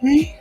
Okay.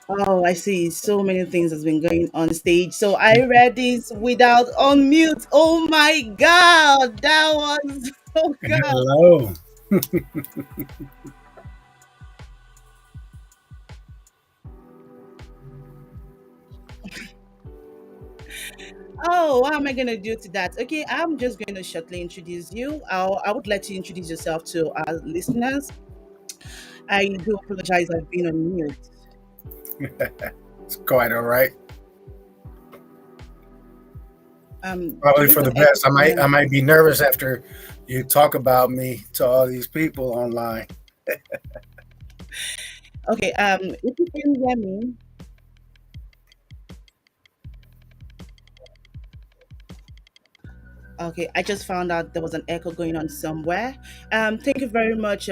Oh, I see. So many things has been going on stage. So I read this without unmute. Oh my God, that was oh God. Hello. Oh, what am I gonna do to that? Okay, I'm just going to shortly introduce you. I would like to introduce yourself to our listeners. I do apologize. I've been on mute. It's quite all right. There Probably is for an the echo best. I coming might on. I might be nervous after you talk about me to all these people online. Okay, if you can hear me, okay, I just found out there was an echo going on somewhere. Thank you very much.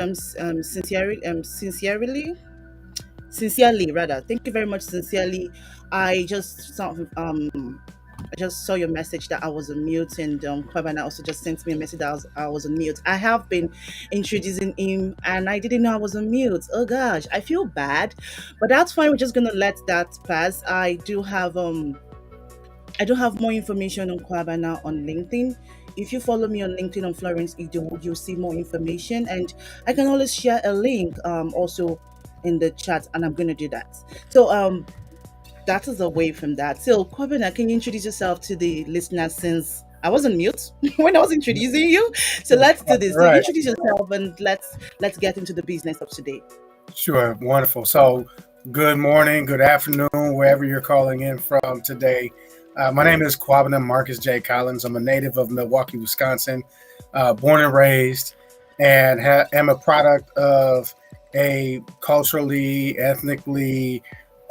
Sincerely, rather. Thank you very much. Sincerely, I just saw I just saw your message that I was on mute, and Kwabana also just sent me a message that I was on mute. I have been introducing him, and I didn't know I was on mute. Oh gosh, I feel bad, but that's fine. We're just gonna let that pass. I do have more information on Kwabana on LinkedIn. If you follow me on LinkedIn on Florence Ido, you'll see more information, and I can always share a link also in the chat, and I'm gonna do that. So that is away from that. So Kwabana, can you introduce yourself to the listeners since I was on mute when I was introducing you? So let's do All this. So right. introduce yourself and let's get into the business of today. Sure. Wonderful. So, good morning, good afternoon, wherever you're calling in from today. My name is Kwabena Marcus J. Collins. I'm a native of Milwaukee, Wisconsin, born and raised, and am a product of a culturally, ethnically,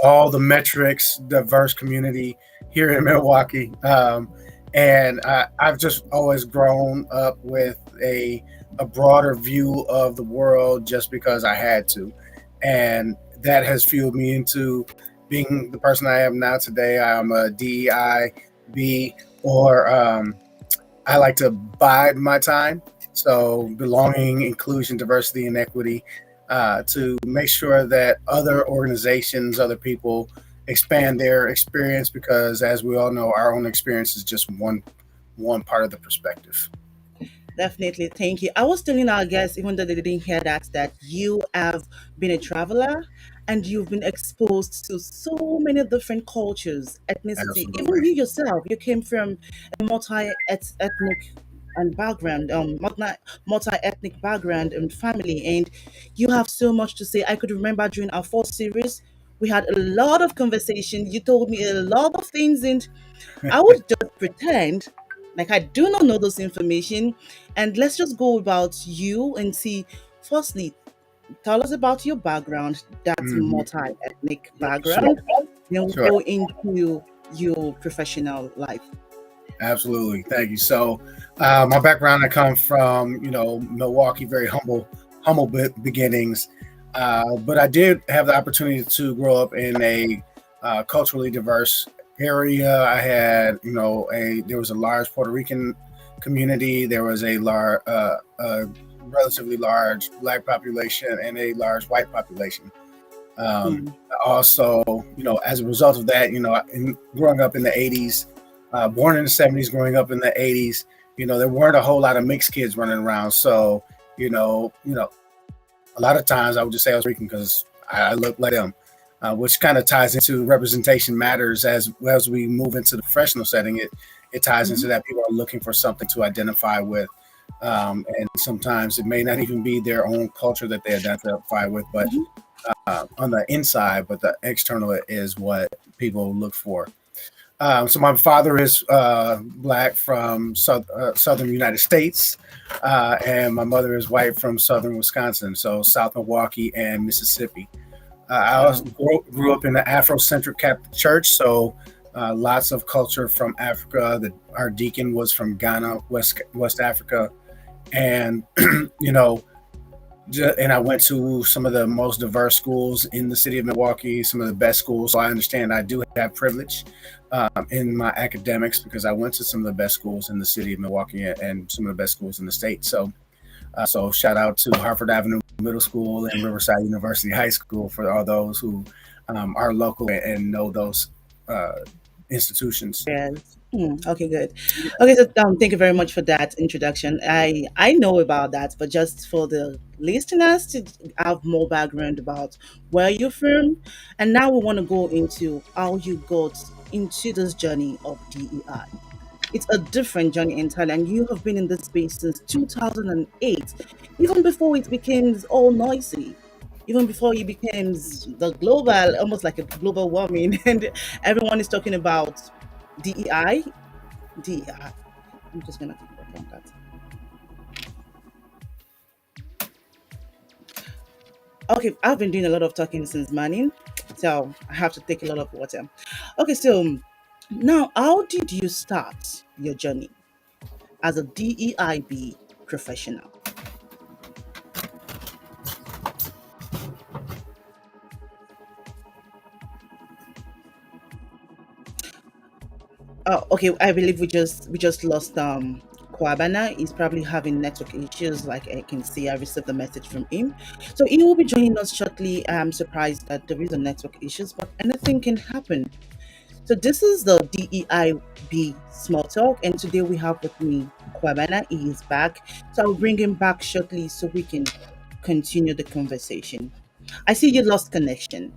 all the metrics diverse community here in Milwaukee. I've just always grown up with a broader view of the world just because I had to, and that has fueled me into being the person I am now today. I'm a DEIB, or I like to bide my time. So belonging, inclusion, diversity, and equity, to make sure that other organizations, other people expand their experience, because as we all know, our own experience is just one part of the perspective. Definitely, thank you. I was telling our guests, even though they didn't hear that you have been a traveler and you've been exposed to so many different cultures, ethnicity. Even Absolutely. you yourself, you came from a multi-ethnic and background, multi-ethnic background and family, and you have so much to say. I could remember during our first series, we had a lot of conversation. You told me a lot of things, and I would just pretend like I do not know this information. And let's just go about you and see. Firstly, tell us about your background, that's Mhm. multi-ethnic Sure. background. Then we'll Sure. go into your professional life. Absolutely. Thank you. So, my background, I come from, Milwaukee, very humble beginnings. But I did have the opportunity to grow up in a culturally diverse area. I had, there was a large Puerto Rican community. There was a relatively large black population and a large white population. Um, Mm. Also, as a result of that, growing up in the 80s, born in the 70s, growing up in the 80s, there weren't a whole lot of mixed kids running around. So, a lot of times I would just say I was Rican because I look like them, which kind of ties into representation matters as we move into the professional setting. It ties into Mhm. that people are looking for something to identify with. And sometimes it may not even be their own culture that they identify with, but Mhm. on the inside, but the external is what people look for. So my father is black from southern United States, and my mother is white from southern Wisconsin, so South Milwaukee and Mississippi. I also Wow. grew up in the Afrocentric Catholic Church, so lots of culture from Africa. Our deacon was from Ghana, West Africa, and you know and I went to some of the most diverse schools in the city of Milwaukee, some of the best schools. So I understand I do have privilege in my academics because I went to some of the best schools in the city of Milwaukee and some of the best schools in the state. So shout out to Harford Avenue Middle School and Riverside University High School for all those who our local and know those uh, institutions. Yes. Okay, good. Okay, so thank you very much for that introduction. I know about that, but just for the listeners to have more background about where you're from, and now we want to go into how you got into this journey of DEI. It's a different journey entirely, and you have been in this space since 2008, even before it became all noisy, even before it became the global, almost like a global warming, and everyone is talking about DEI. DEI. I'm just gonna take a break on that. Okay, I've been doing a lot of talking since morning, so I have to take a lot of water. Okay, so now, how did you start your journey as a DEIB professional? Oh, okay. I believe we just lost Kwabana. He's probably having network issues. Like I can see, I received the message from him. So he will be joining us shortly. I'm surprised that there is a network issues, but anything can happen. So this is the DEIB small talk, and today we have with me Kwabana. He is back. So I'll bring him back shortly so we can continue the conversation. I see you lost connection.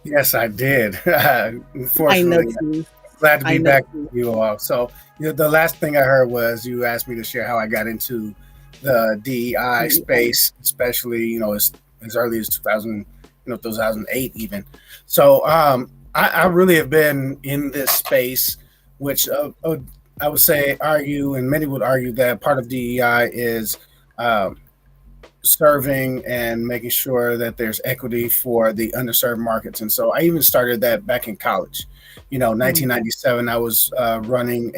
Yes, I did. I Unfortunately, noticed. glad to I be back noticed. with you all. So, the last thing I heard was you asked me to share how I got into the DEI DEI. space, especially as early as 2000, 2008 even. So, I really have been in this space, which I would say argue, and many would argue that part of DEI is um, serving and making sure that there's equity for the underserved markets. And so I even started that back in college. Mhm. 1997, I was running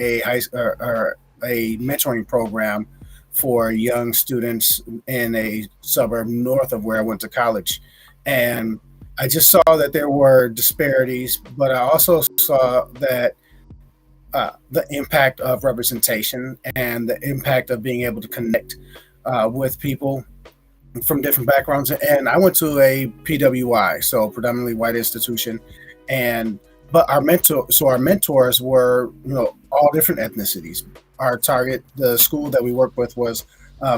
or a mentoring program for young students in a suburb north of where I went to college. And I just saw that there were disparities, but I also saw that the impact of representation and the impact of being able to connect with people from different backgrounds. And I went to a PWI, so predominantly white institution, and but our mentors were all different ethnicities. Our target, the school that we worked with, was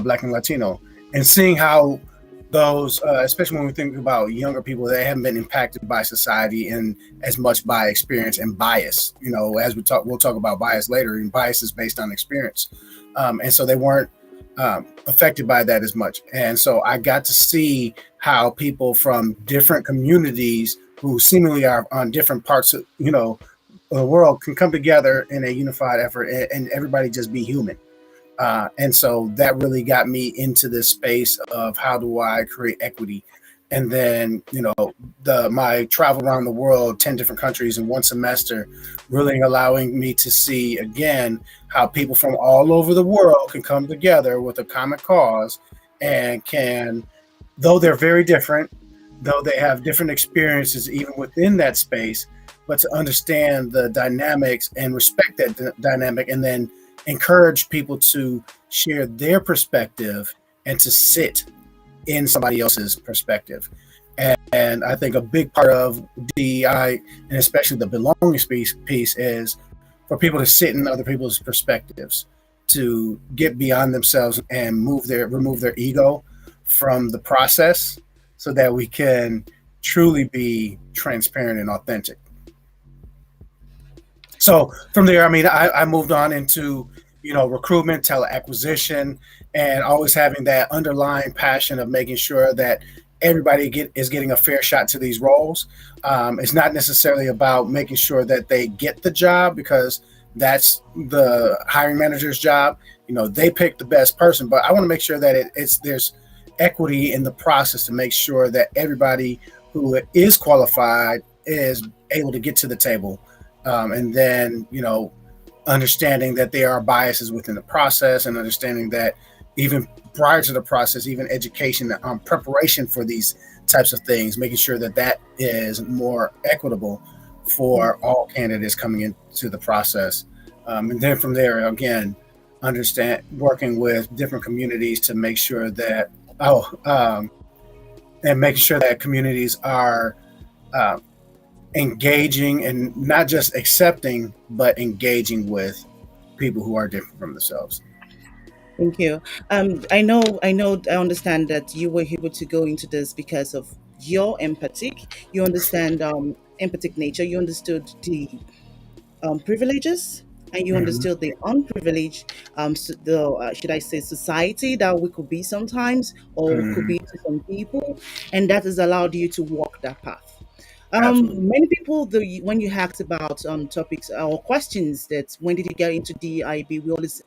Black and Latino, and seeing how those, especially when we think about younger people, they haven't been impacted by society and as much by experience and bias. As we'll talk about bias later, and bias is based on experience, and so they weren't affected by that as much. And so I got to see how people from different communities who seemingly are on different parts of the world can come together in a unified effort, and everybody just be human. And so that really got me into this space of how do I create equity. And then, my travel around the world, 10 different countries in one semester, really allowing me to see again how people from all over the world can come together with a common cause and can, though they're very different, though they have different experiences even within that space, but to understand the dynamics and respect that dynamic, and then encourage people to share their perspective and to sit in somebody else's perspective. And I think a big part of DEI, and especially the belonging piece, is for people to sit in other people's perspectives, to get beyond themselves and remove their ego from the process, so that we can truly be transparent and authentic. So from there, I mean, I moved on into recruitment, teleacquisition, and always having that underlying passion of making sure that everybody is getting a fair shot to these roles. It's not necessarily about making sure that they get the job, because that's the hiring manager's job. They pick the best person, but I want to make sure that there's equity in the process to make sure that everybody who is qualified is able to get to the table. And then, understanding that there are biases within the process, and understanding that even prior to the process, even education, preparation for these types of things, making sure that that is more equitable for all candidates coming into the process. And then from there, again, understand working with different communities to make sure that, and making sure that communities are engaging and not just accepting, but engaging with people who are different from themselves. Thank you. I understand that you were able to go into this because of your empathic. You understand empathic nature. You understood the privileges, and you Hmm. understood the unprivileged, the should I say society that we could be sometimes, or could Hmm. be to some people, and that has allowed you to walk that path. Absolutely. Many people, when you asked about topics or questions that when did you get into DEIB, we always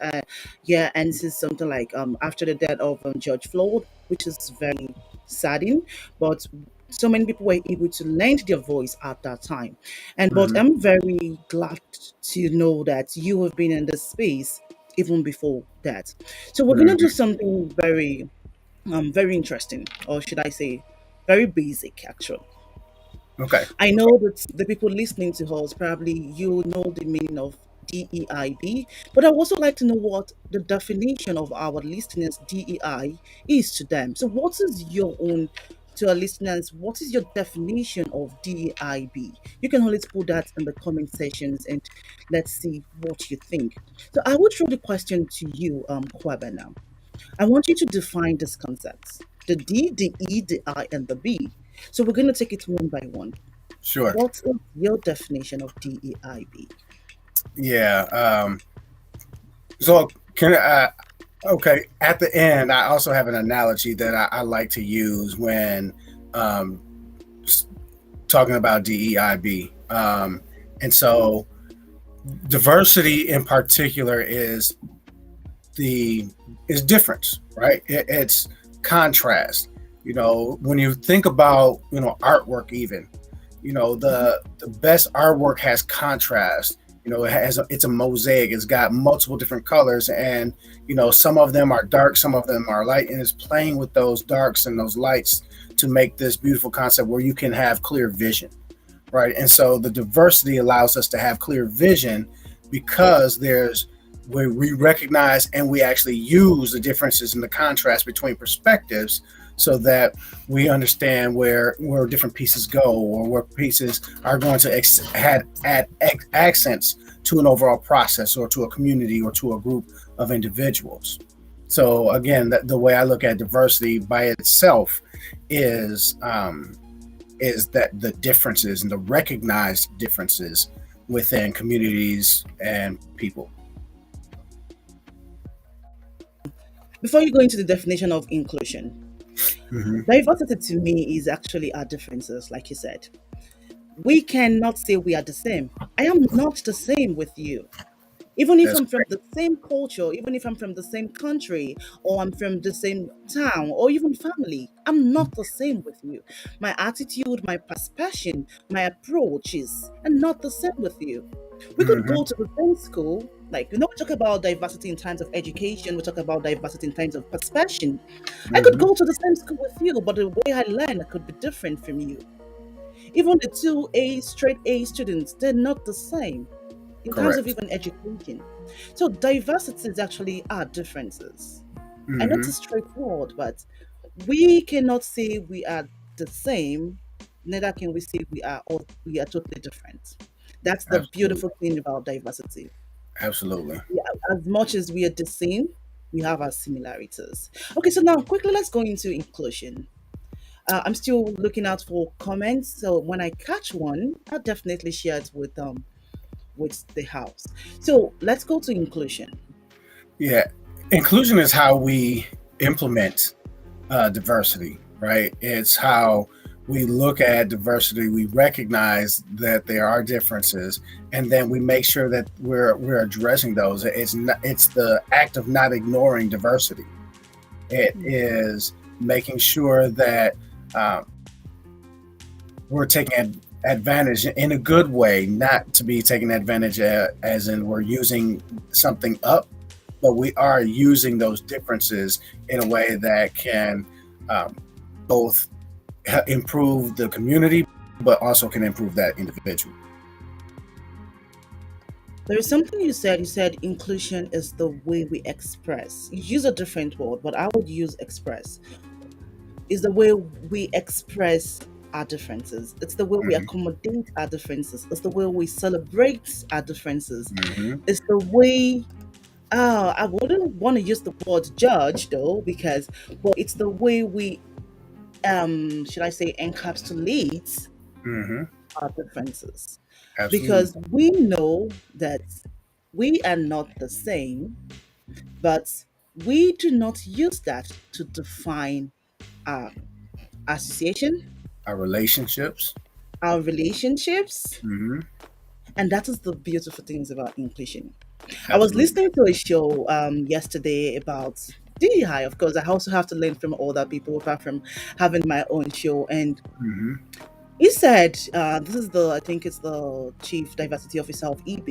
hear answers something like after the death of George Floyd, which is very saddening, but so many people were able to lend their voice at that time. And but Hmm. I'm very glad to know that you have been in this space even before that. So we're gonna do Hmm. something very interesting, or should I say very basic actually. Okay. I know that the people listening to us probably you know the meaning of DEIB, but I would also like to know what the definition of our listeners DEI is to them. So, what is your own to our listeners? What is your definition of DEIB? You can always put that in the comment sections and let's see what you think. So, I will throw the question to you, Kwaba now. I want you to define these concepts: the D, the E, the I, and the B. So, we're going to take it one by one. Sure. What is your definition of DEIB? Yeah. So can I? Okay. At the end, I also have an analogy that I like to use when um, talking about DEIB. And so diversity in particular the is difference, right? It's contrast. When you think about artwork, even the best artwork has contrast. It's a mosaic. It's got multiple different colors, and some of them are dark, some of them are light, and it's playing with those darks and those lights to make this beautiful concept where you can have clear vision, right? And so the diversity allows us to have clear vision because there's where we recognize and we actually use the differences and the contrast between perspectives so that we understand where different pieces go or where pieces are going to add accents to an overall process or to a community or to a group of individuals. So again, the way I look at diversity by itself is is that the differences and the recognized differences within communities and people. Before you go into the definition of inclusion, Hmm. diversity to me is actually our differences, like you said. We cannot say we are the same. I am not the same with you. Even if That's I'm from great. the same culture, even if I'm from the same country, or I'm from the same town, or even family, I'm not the same with you. My attitude, my perception, my approaches are not the same with you. We could Hmm. go to the same school, like, we talk about diversity in terms of education, we talk about diversity in terms of perception. I could Hmm. go to the same school with you, but the way I learn could be different from you. Even the two straight A students, they're not the same in terms of Correct. even education. So diversity is actually our differences. I know Hmm. it's straightforward, but we cannot say we are the same, neither can we say we are totally different. That's the Absolutely. beautiful thing about diversity. Absolutely. Yeah, as much as we are the same, we have our similarities. Okay, so now quickly let's go into inclusion. I'm still looking out for comments, so when I catch one, I'll definitely share it with the house. So let's go to inclusion. Yeah. Inclusion is how we implement diversity, right? It's how we look at diversity. We recognize that there are differences, and then we make sure that we're addressing those. It's the act of not ignoring diversity. It is making sure that um, we're taking advantage in a good way, not to be taken advantage as in we're using something up, but we are using those differences in a way that can um, both improve the community, but also can improve that individual. There is something you said. You said inclusion is the way we express. You use a different word, but I would use express. Is the way we express our differences. It's the way we Mm-hmm. accommodate our differences. It's the way we celebrate our differences. Mm-hmm. It's the way I wouldn't want to use the word judge though, because well, it's the way we should I say encapsulate Mm-hmm. our differences. Absolutely. Because we know that we are not the same, but we do not use that to define our association, Our relationships. our relationships, Mm-hmm. and that is the beautiful things about inclusion. I was Absolutely. listening to a show yesterday about DEI. Of course, I also have to learn from other people apart from having my own show. And Mm-hmm. he said, this is the, I think it's the chief diversity officer of EB.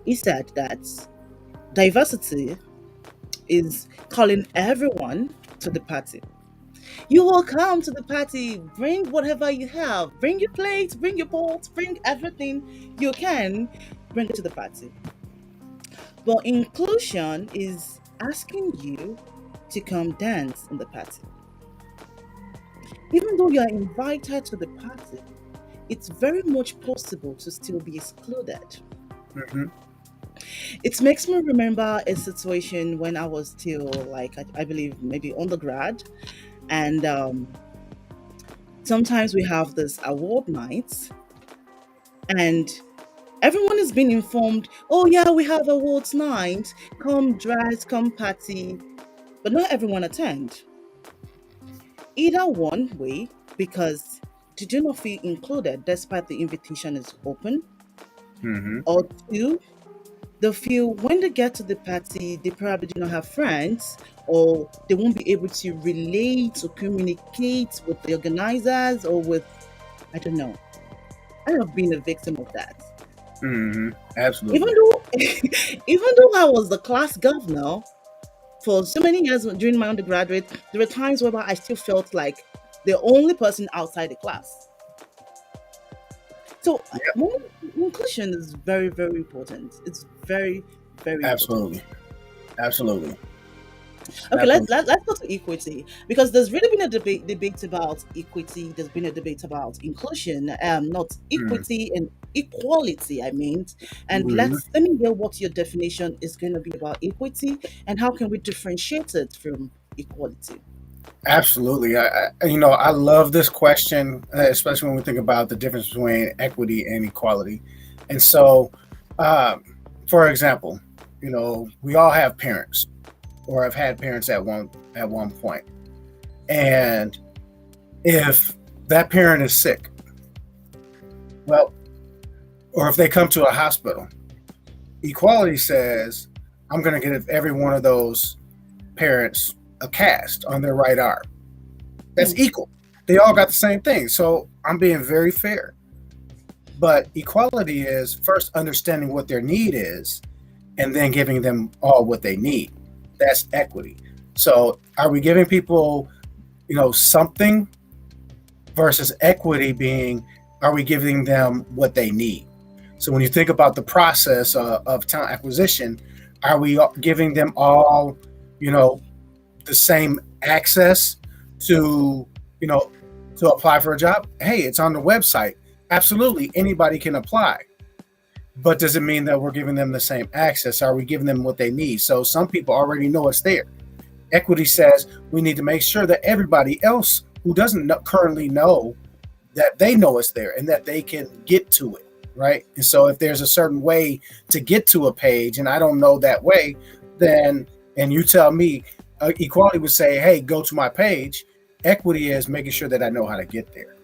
He said that diversity is calling everyone to the party. You will come to the party, bring whatever you have, bring your plates, bring your pots, bring everything you can, bring it to the party. But inclusion is asking you to come dance in the party. Even though you are invited to the party, it's very much possible to still be excluded. Mm-hmm. It makes me remember a situation when I was still like I believe maybe undergrad, and sometimes we have this award nights, and everyone is being informed. Oh yeah, we have awards night. Come dress, come party, but not everyone attend. Either one way, because they do not feel included despite the invitation is open, Mm-hmm. or two, they feel when they get to the party, they probably do not have friends, or they won't be able to relate or communicate with the organizers or with, I don't know. I have been a victim of that. Mm-hmm. Even Absolutely. though, even though I was the class governor for so many years during my undergraduate, there were times where I still felt like the only person outside the class. So Yeah. inclusion is very, very important. It's very, very important. Absolutely. Absolutely. Okay, Absolutely. let's go to equity, because there's really been a debate about equity. There's been a debate about inclusion, not equity and equality. I mean, and Mm-hmm. let me hear what your definition is going to be about equity, and how can we differentiate it from equality. Absolutely. I love this question, especially when we think about the difference between equity and equality. And so, um, for example, we all have parents, or have had parents at one point. And if that parent is sick, well, or if they come to a hospital, equality says I'm going to give every one of those parents a cast on their right arm. That's Hmm. equal. They all got the same thing. So I'm being very fair. But equality is first understanding what their need is and then giving them all what they need. That's equity. So are we giving people, something, versus equity being, are we giving them what they need? So when you think about the process of talent acquisition, are we giving them all, you know, the same access to, you know, to apply for a job? Hey, it's on the website. Absolutely, anybody can apply. But does it mean that we're giving them the same access? Are we giving them what they need? So some people already know it's there. Equity says we need to make sure that everybody else who doesn't currently know, that they know it's there and that they can get to it, right? And so if there's a certain way to get to a page and I don't know that way, then, and you tell me, equality would say, hey, go to my page. Equity is making sure that I know how to get there.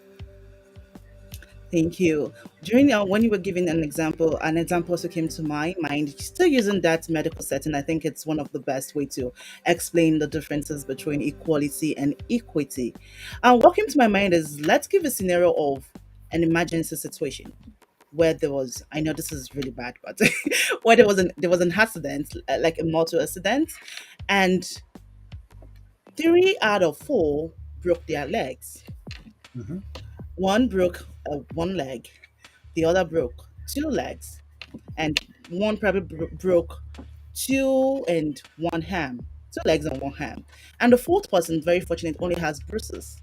Thank you. During when you were giving an example also came to my mind. Still using that medical setting, I think it's one of the best way to explain the differences between equality and equity. And what came to my mind is, let's give a scenario of an emergency situation where there was, I know this is really bad, but where there was an accident, like a motor accident, and 3 out of 4 broke their legs. Mm-hmm. One broke one leg, the other broke 2 legs, and one probably broke 2 and 1 hand, 2 legs and 1 hand, and the fourth person, very fortunate, only has bruises.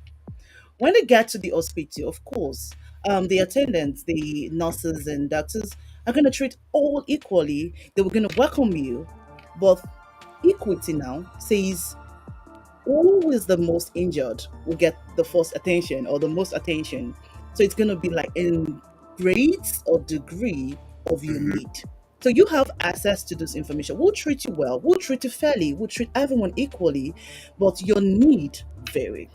When they get to the hospital, of course, the attendants, the nurses and doctors are going to treat all equally. They were going to welcome you, but equity now says who is the most injured will get the first attention or the most attention. So it's going to be like in grades or degree of your Hmm. need. So you have access to this information. We'll treat you well, we'll treat you fairly, we'll treat everyone equally, but your need vary.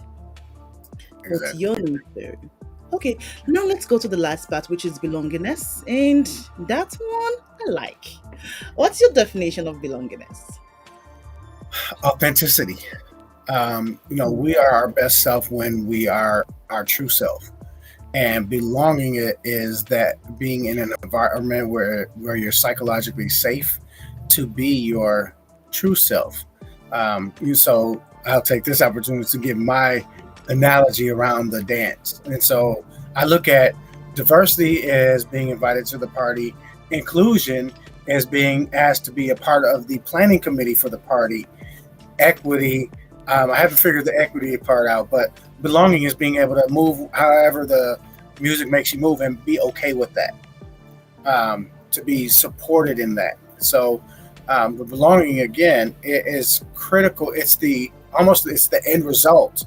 But Exactly. your need vary. Okay, now let's go to the last part, which is belongingness. And that one I like. What's your definition of belongingness? Authenticity. Hmm. We are our best self when we are our true self. And belonging it is that being in an environment where you're psychologically safe to be your true self. So I'll take this opportunity to give my analogy around the dance. And so I look at diversity as being invited to the party, inclusion as being asked to be a part of the planning committee for the party, equity. I haven't figured the equity part out, but belonging is being able to move however the music makes you move and be okay with that. To be supported in that. So the belonging again is critical. It's the end result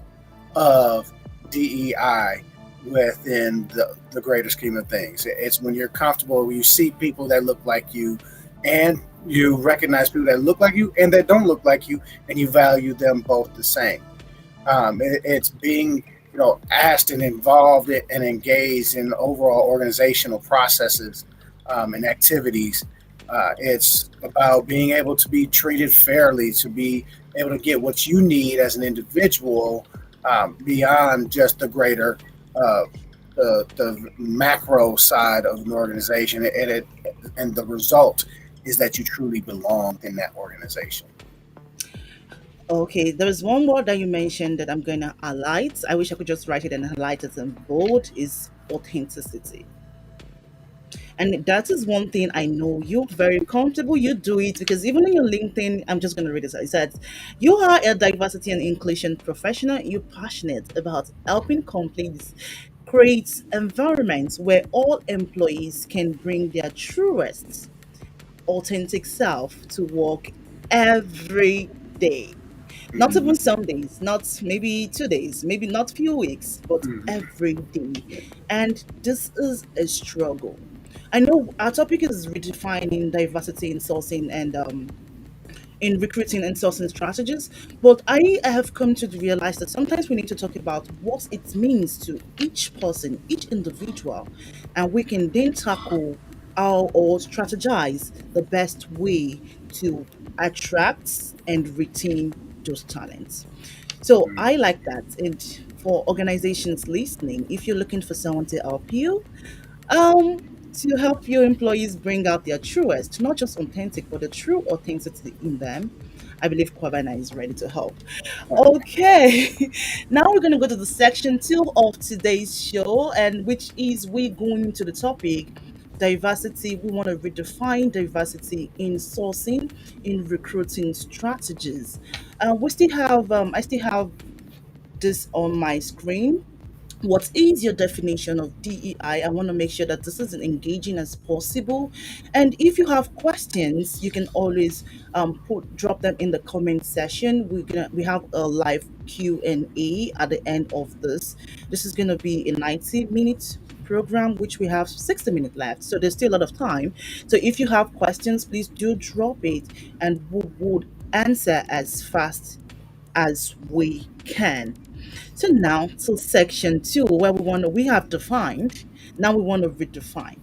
of DEI within the greater scheme of things. It's when you're comfortable, when you see people that look like you, and you recognize people that look like you and that don't look like you, and you value them both the same. It's being asked and involved and engaged in overall organizational processes and activities. It's about being able to be treated fairly, to be able to get what you need as an individual beyond just the greater uh, the macro side of an organization, and the result is that you truly belong in that organization. Okay, there is one word that you mentioned that I'm going to highlight. I wish I could just write it and highlight it in bold is authenticity. And that is one thing I know you're very comfortable. You do it because even in your LinkedIn, I'm just going to read this. It says, you are a diversity and inclusion professional. You're passionate about helping companies create environments where all employees can bring their truest, authentic self to work every day. Not even Mhm. some days, not maybe 2 days, maybe not few weeks, but Mhm. every day. And this is a struggle. I know our topic is redefining diversity in sourcing and in recruiting and sourcing strategies, but I have come to realize that sometimes we need to talk about what it means to each person, each individual, and we can then tackle how or strategize the best way to attract and retain those talents. So I like that. And for organizations listening, if you're looking for someone to help you, um, to help your employees bring out their truest, not just authentic, but the true authenticity in them, I believe Kwabena is ready to help. Okay, now we're going to go to the section two of today's show, and which is we going to the topic diversity. We want to redefine diversity in sourcing, in recruiting strategies. I still have this on my screen. What is your definition of DEI? I want to make sure that this is as engaging as possible. And if you have questions, you can always drop them in the comment section. We have a live Q&A at the end of this. This is gonna be a 90-minute program, which we have 60 minutes left. So there's still a lot of time. So if you have questions, please do drop it, and we would answer as fast as we can. So now to section two, where we have defined, now we want to redefine.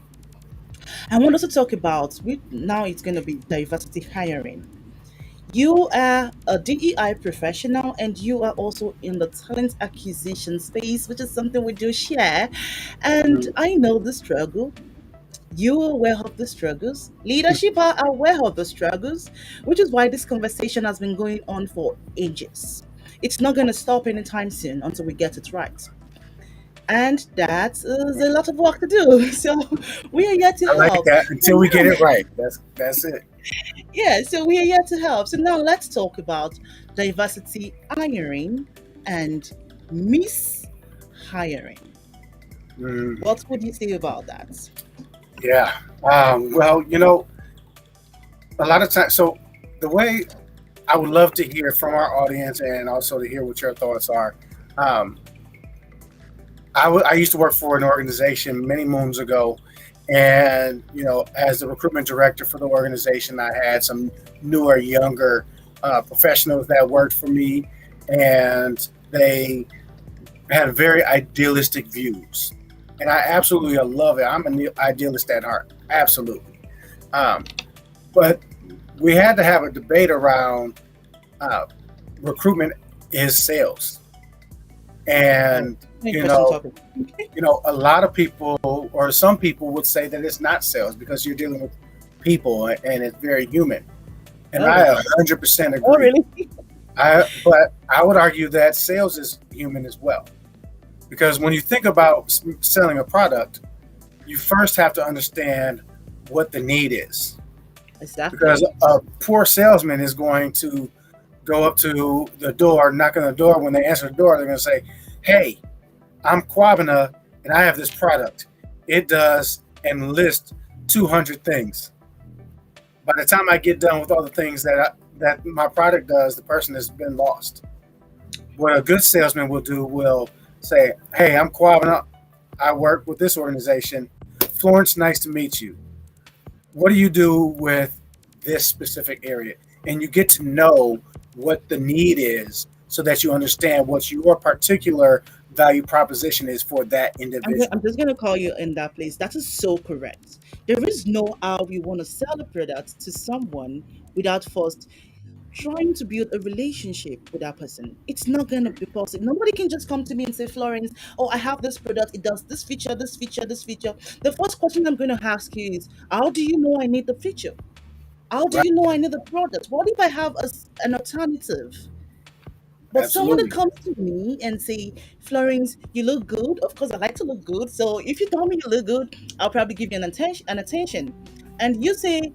I want us to talk about now it's going to be diversity hiring. You are a DEI professional and you are also in the talent acquisition space, which is something we do share. And Mhm. I know the struggle. You are aware of the struggles. Leadership are aware of the struggles, which is why this conversation has been going on for ages. It's not going to stop anytime soon until we get it right. And that is a lot of work to do. So we are here to I like help. that So until we get now, it right. That's it. yeah, so we are here to help. So now let's talk about diversity hiring and mishiring. hiring. Mm, What would you say about that? yeah. Well, a lot of times, so the way I would love to hear from our audience and also to hear what your thoughts are. Um, I used to work for an organization many moons ago, and as the recruitment director for the organization, I had some newer, younger professionals that worked for me, and they had very idealistic views, and I absolutely love it. I'm an idealist at heart, absolutely. Um, but we had to have a debate around uh, recruitment is sales, Oh, and you interesting know topic. a lot of people or some people would say that it's not sales because you're dealing with people and it's very human. And Oh, I 100% oh, agree. really? But I would argue that sales is human as well. Because when you think about selling a product, you first have to understand what the need is. Because Exactly. a poor salesman is going to go up to the door, knock on the door. When they answer the door, they're going to say, "Hey, I'm Quabana and I have this product. It does and list 200 things. By the time I get done with all the things that my product does, the person has been lost." What a good salesman will do will say, "Hey, I'm Quabana. I work with this organization. Florence, nice to meet you. What do you do with this specific area?" And you get to know what the need is so that you understand what your particular value proposition is for that individual. I'm just going to call you in that place. That is so correct. There is no how we want to sell a product to someone without first trying to build a relationship with that person. It's not going to be possible. Nobody can just come to me and say, Florence, oh, I have this product. It does this feature, this feature, this feature. The first question I'm going to ask you is, how do you know I need the feature? How do Right? you know I need the product? What if I have an alternative? But someone that Absolutely. comes to me and say, Florence, you look good. Of course, I like to look good. So if you tell me you look good, I'll probably give you an attention. And you say,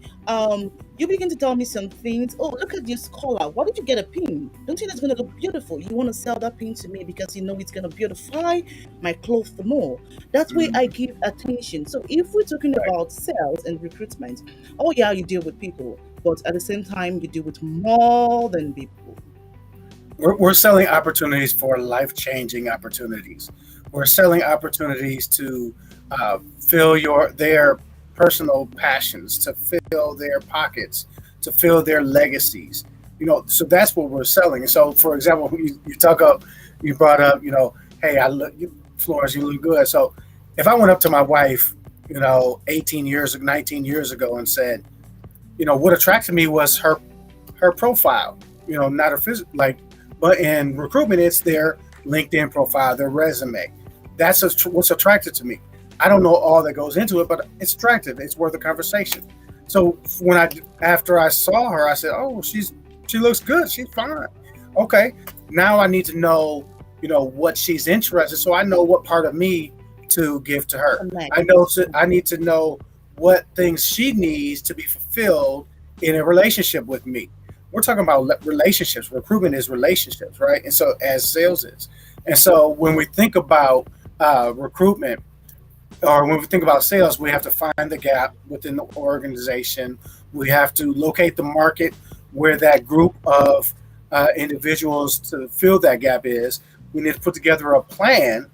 you begin to tell me some things. Oh, look at this collar. Why did you get a pin? Don't you think it's going to look beautiful? You want to sell that pin to me because you know it's going to beautify my clothes the more. That's where I Mhm. give attention. So if we're talking Right. about sales and recruitment, oh yeah, you deal with people, but at the same time, you deal with more than people. We're selling opportunities for life changing opportunities. We're selling opportunities to fill their personal passions, to fill their pockets, to fill their legacies. So that's what we're selling. And so, for example, you brought up, hey, Florence, you look good. So if I went up to my wife, 18 years, 19 years ago, and said, what attracted me was her profile, not her physical, like, but in recruitment, it's their LinkedIn profile, their resume. That's what's attracted to me. I don't know all that goes into it, but it's attractive. It's worth a conversation. So after I saw her, I said, "Oh, she looks good. She's fine. Okay, now I need to know, what she's interested, so I know what part of me to give to her. Connect. I need to know what things she needs to be fulfilled in a relationship with me. We're talking about relationships. Recruitment is relationships, right? And so as sales is. And so when we think about recruitment, or when we think about sales, we have to find the gap within the organization. We have to locate the market where that group of individuals to fill that gap is. We need to put together a plan,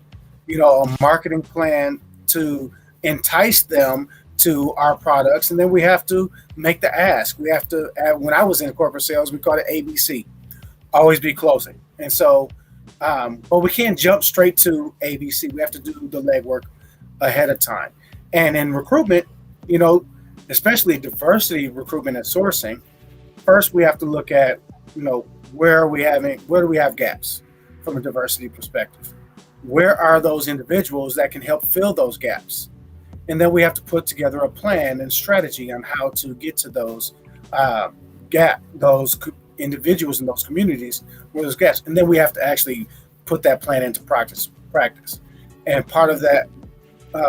a marketing plan to entice them to our products, and then we have to make the ask. We have to. When I was in corporate sales, we called it ABC, always be closing. And so, but we can't jump straight to ABC. We have to do the legwork ahead of time. And in recruitment, you know, especially diversity recruitment and sourcing, first we have to look at, where do we have gaps from a diversity perspective? Where are those individuals that can help fill those gaps? And then we have to put together a plan and strategy on how to get to those uh, those individuals in those communities where those gaps. And then we have to actually put that plan into practice. And part of that,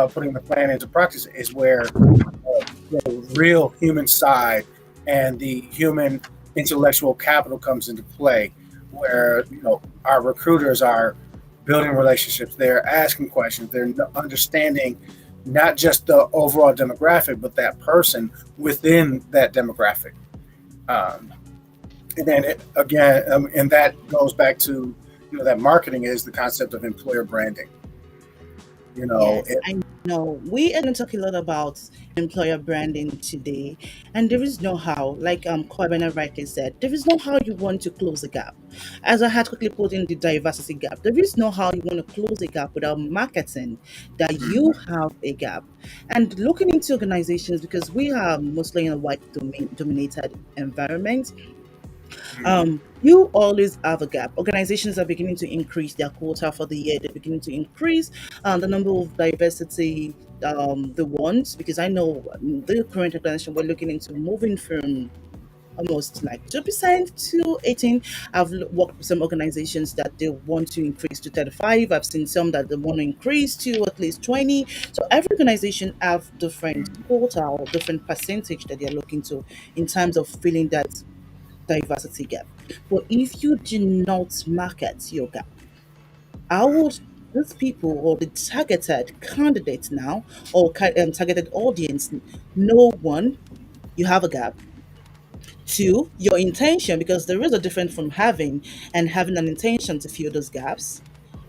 putting the plan into practice, is where the real human side and the human intellectual capital comes into play, where our recruiters are building relationships. They're asking questions. They're understanding not just the overall demographic, but that person within that demographic. Um, and then again, and that goes back to that marketing is the concept of employer branding. Yes, It, I know. We are going to talk a lot about employer branding today, and there is no how, like Kwabena rightly said, there is no how you want to close a gap. As I had quickly put in the diversity gap, there is no how you want to close a gap without marketing that you Mhm, have a gap. And looking into organizations, because we are mostly in a white dominated environment, mhm, you always have a gap. Organizations are beginning to increase their quota for the year. They're beginning to increase the number of diversity the ones, because I know the current organization we're looking into moving from almost like 2% to 18. Worked with some organizations that they want to increase to 35. I've seen some that they want to increase to at least 20. So every organization have different mhm. quota or different percentage that they're looking to in terms of filling that diversity gap. But if you do not market your gap, how would these people or the targeted candidates now or targeted audience know, one, you have a gap, two, your intention, because there is a difference from having and having an intention to fill those gaps.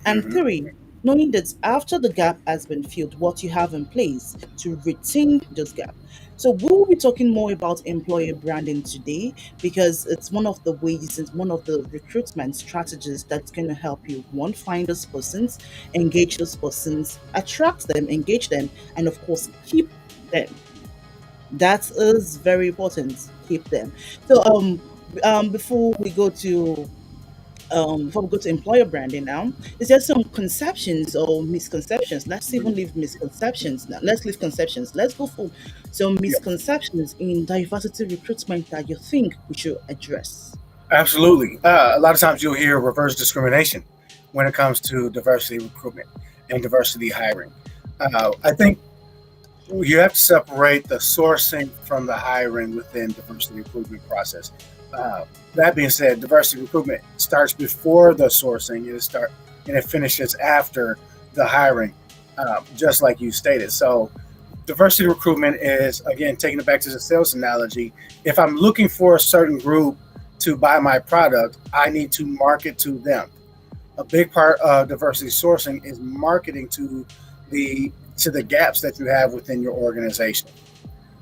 And Mhm. three, knowing that after the gap has been filled, what you have in place to retain those gap. So we will be talking more about employer branding today because it's one of the ways, it's one of the recruitment strategies that's going to help you, one, find those persons, engage those persons, attract them, engage them, and of course keep them. That is very important. Keep them. So before we go to employer branding now, is there some conceptions or misconceptions? Let's even leave misconceptions now. Let's leave conceptions. Let's go for some Yeah, misconceptions in diversity recruitment that you think we should address. absolutely. A lot of times you'll hear reverse discrimination when it comes to diversity recruitment and diversity hiring. I think you have to separate the sourcing from the hiring within diversity recruitment process. That being said, diversity recruitment starts before the sourcing and it finishes after the hiring, just like you stated. So diversity recruitment is, again, taking it back to the sales analogy. If I'm looking for a certain group to buy my product, I need to market to them. A big part of diversity sourcing is marketing the the gaps that you have within your organization.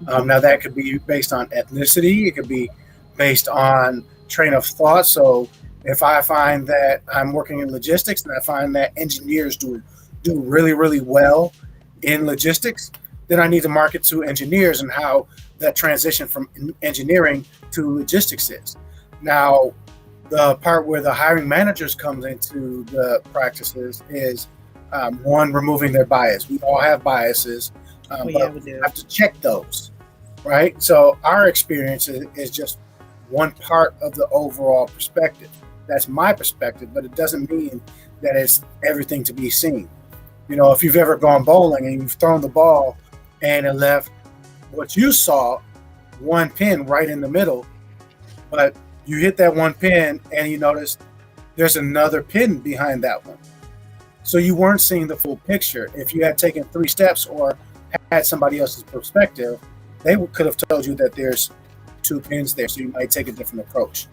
Mhm. Now that could be based on ethnicity. It could be based on train of thought. So if I find that I'm working in logistics and I find that engineers do really really well in logistics, then I need to market to engineers and how that transition from engineering to logistics is. Now, the part where the hiring managers comes into the practices is one, removing their bias. We all have biases, Oh yeah, but we we do. have to check those, right? So our experience is just one part of the overall perspective. That's my perspective, but it doesn't mean that it's everything to be seen. If you've ever gone bowling and you've thrown the ball and it left what you saw one pin right in the middle, but you hit that one pin and you notice there's another pin behind that one. So you weren't seeing the full picture. If you had taken 3 steps or had somebody else's perspective, they could have told you that there's 2 pins there. So you might take a different approach.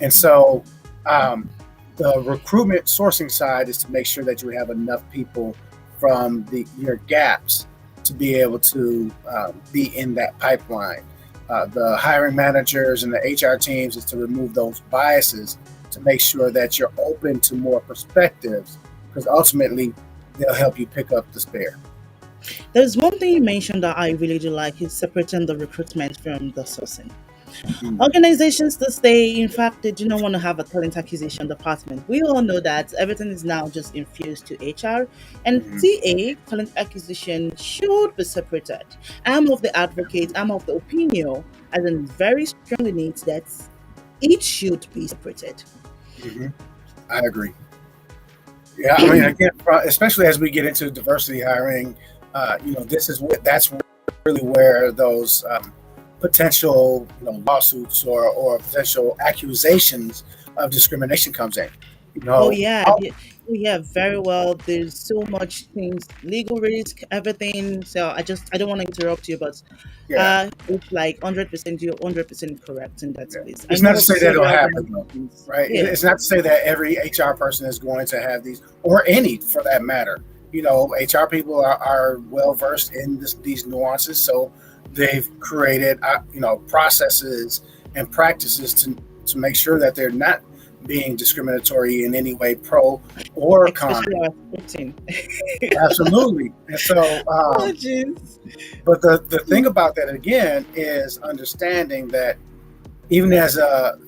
And so um, the recruitment sourcing side is to make sure that you have enough people from your gaps to be able to be in that pipeline. The hiring managers and the HR teams is to remove those biases to make sure that you're open to more perspectives because ultimately they'll help you pick up the spare. There's one thing you mentioned that I really do like is separating the recruitment from the sourcing. Mm-hmm. Organizations this day, in fact, they do not want to have a talent acquisition department. We all know that everything is now just infused to HR, and Mm-hmm. TA, talent acquisition, should be separated. I'm of the advocate, I'm of the opinion, as in very strongly needs that it should be separated. Mm-hmm. I agree. Yeah, I mean, again, especially as we get into diversity hiring, that's really where those potential lawsuits or potential accusations of discrimination comes in. You Oh know, yeah, oh yeah, very well. There's so much things, legal risk, everything. So I don't want to interrupt you, but yeah, it's like 100%. You're 100% correct in that yeah. place. I It's not know to of say that it'll several happen though, organizations. right? Yeah, It's not to say that every HR person is going to have these, or any for that matter. You know, HR people are well versed in these nuances, so they've created, processes and practices to make sure that they're not being discriminatory in any way, pro or con. especially our scripting. Absolutely. And so, Oh jeez. but the thing about that again is understanding that even as a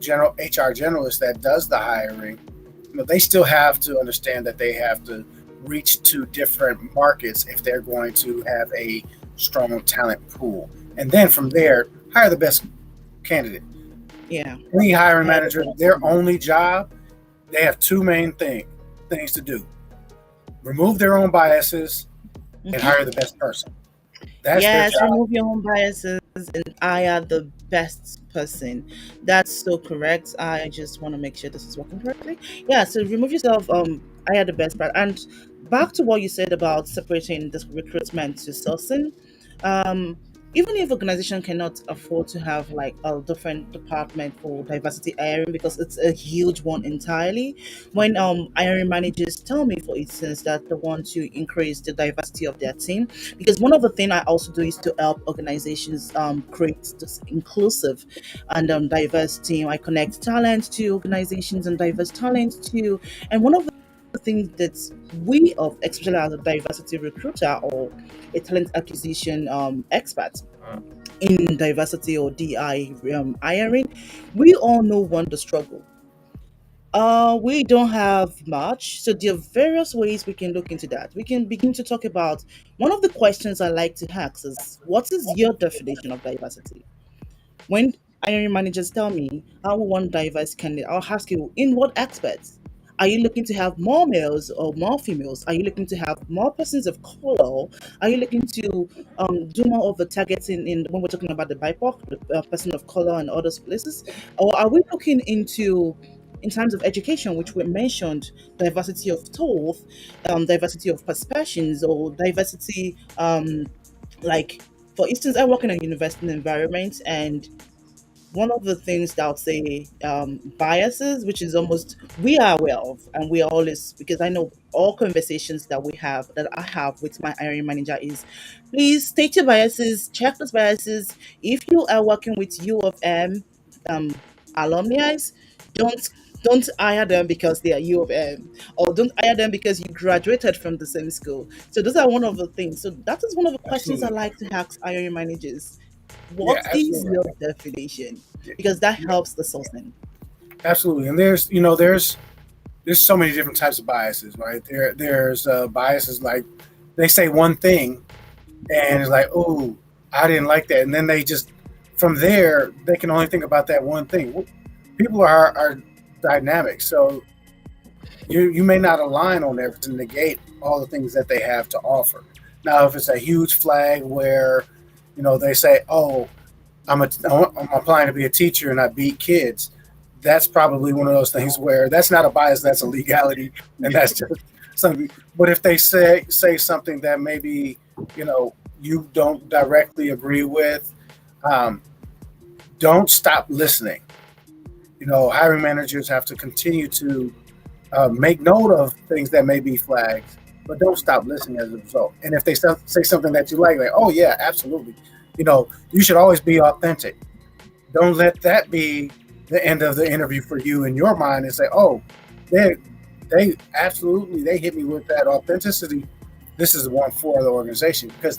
general HR generalist that does the hiring, they still have to understand that they have to reach to different markets if they're going to have a strong talent pool, and then from there hire the best candidate. Yeah, Any hiring I had a manager, best their one. only job, they have two main things to do: remove their own biases and hire the best person. That's their Yes, job. remove your own biases and hire the best person. That's so correct. I just want to make sure this is working correctly. Yeah, so remove yourself, hire the best part. And back to what you said about separating this recruitment to sourcing. Um, even if organization cannot afford to have like a different department for diversity hiring because it's a huge one entirely, when hiring managers tell me, for instance, that they want to increase the diversity of their team, because one of the things I also do is to help organizations create this inclusive and diverse team. I connect talent to organizations and diverse talent to, and one of the things that we of, especially as a diversity recruiter or a talent acquisition expert in diversity or DI hiring, we all know one the struggle. We don't have much, so there are various ways we can look into that. We can begin to talk about one of the questions I like to ask is, what is your definition of diversity? When hiring managers tell me, I want diverse candidate, I'll ask you, in what aspects? Are you looking to have more males or more females? Are you looking to have more persons of color? Are you looking to do more of the targeting in when we're talking about the BIPOC, the person of color and other places? Or are we looking into, in terms of education, which we mentioned, diversity of thought, diversity of perceptions, or diversity, like for instance, I work in a university environment, and one of the things that I'll say biases, which is almost we are aware of, and we are always, because I know all conversations that we have that I have with my hiring manager is, please state your biases, check those biases. If you are working with U of M um, alumni, don't don't hire them because they are U of M, or don't hire them because you graduated from the same school. So those are one of the things. So that is one of the questions I Absolutely. like to ask hiring managers. Yeah, What is absolutely. your definition? Yeah, Because that yeah, helps the sourcing. absolutely. And there's so many different types of biases, right? There's biases like they say one thing and it's like, oh, I didn't like that, and then they just from there they can only think about that one thing. People are dynamic, so you may not align on everything to negate all the things that they have to offer. Now, if it's a huge flag where they say, oh, I'm applying to be a teacher and I beat kids. That's probably one of those things where that's not a bias, that's a legality, and that's just something. But if they say something that maybe you don't directly agree with, um, don't stop listening. Hiring managers have to continue to make note of things that may be flags, but don't stop listening as a result. And if they say something that you like, oh yeah, absolutely, you should always be authentic. Don't let that be the end of the interview for you in your mind and say, oh, they they absolutely they hit me with that authenticity. This is the one for the organization because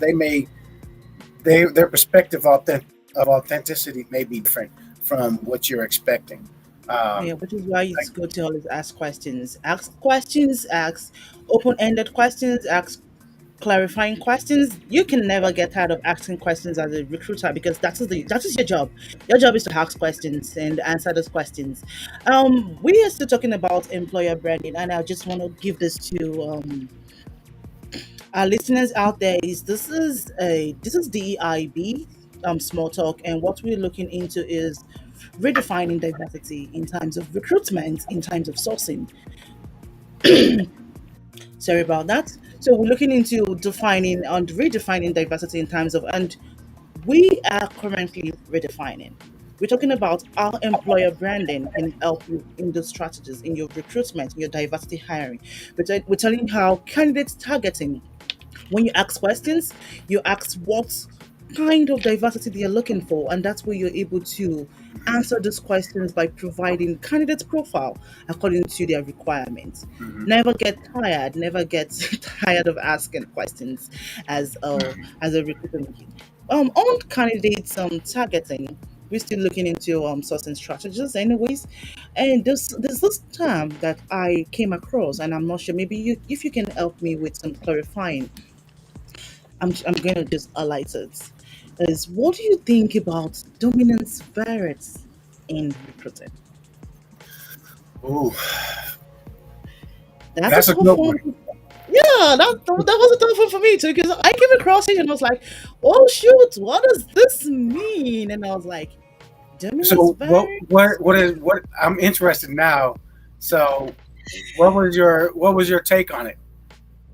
their perspective of authenticity may be different from what you're expecting. Yeah, Um, which is why like it's good to always ask questions. Ask questions, ask open-ended questions, ask clarifying questions. You can never get tired of asking questions as a recruiter because that is your job. Your job is to ask questions and answer those questions. We are still talking about employer branding, and I just want to give this to our listeners out there. Is this is DEIB small talk, and what we're looking into is redefining diversity in terms of recruitment, in terms of sourcing. Sorry about that. So we're looking into defining and redefining diversity in terms of, and we are currently redefining. We're talking about how employer branding can help you in those strategies, in your recruitment, in your diversity hiring. We're telling you how candidate targeting, when you ask questions, you ask what kind of diversity they're looking for, and that's where you're able to answer those questions by providing candidate profile according to their requirements. Hmm. Never get tired, never get tired of asking questions as a recruiter. On candidates targeting, we're still looking into sourcing strategies anyways. And there's this term that I came across, and I'm not sure, maybe you, if you can help me with some clarifying, I'm going to just highlight it. Is, what do you think about dominance variance in recruiting? Ooh, That's a that's a tough good one. one. Yeah, that was a tough one for me too, because I came across it and I was like, "Oh shoot, what does this mean?" And I was like, "Dominance So variance." what I'm interested now. So what was your take on it?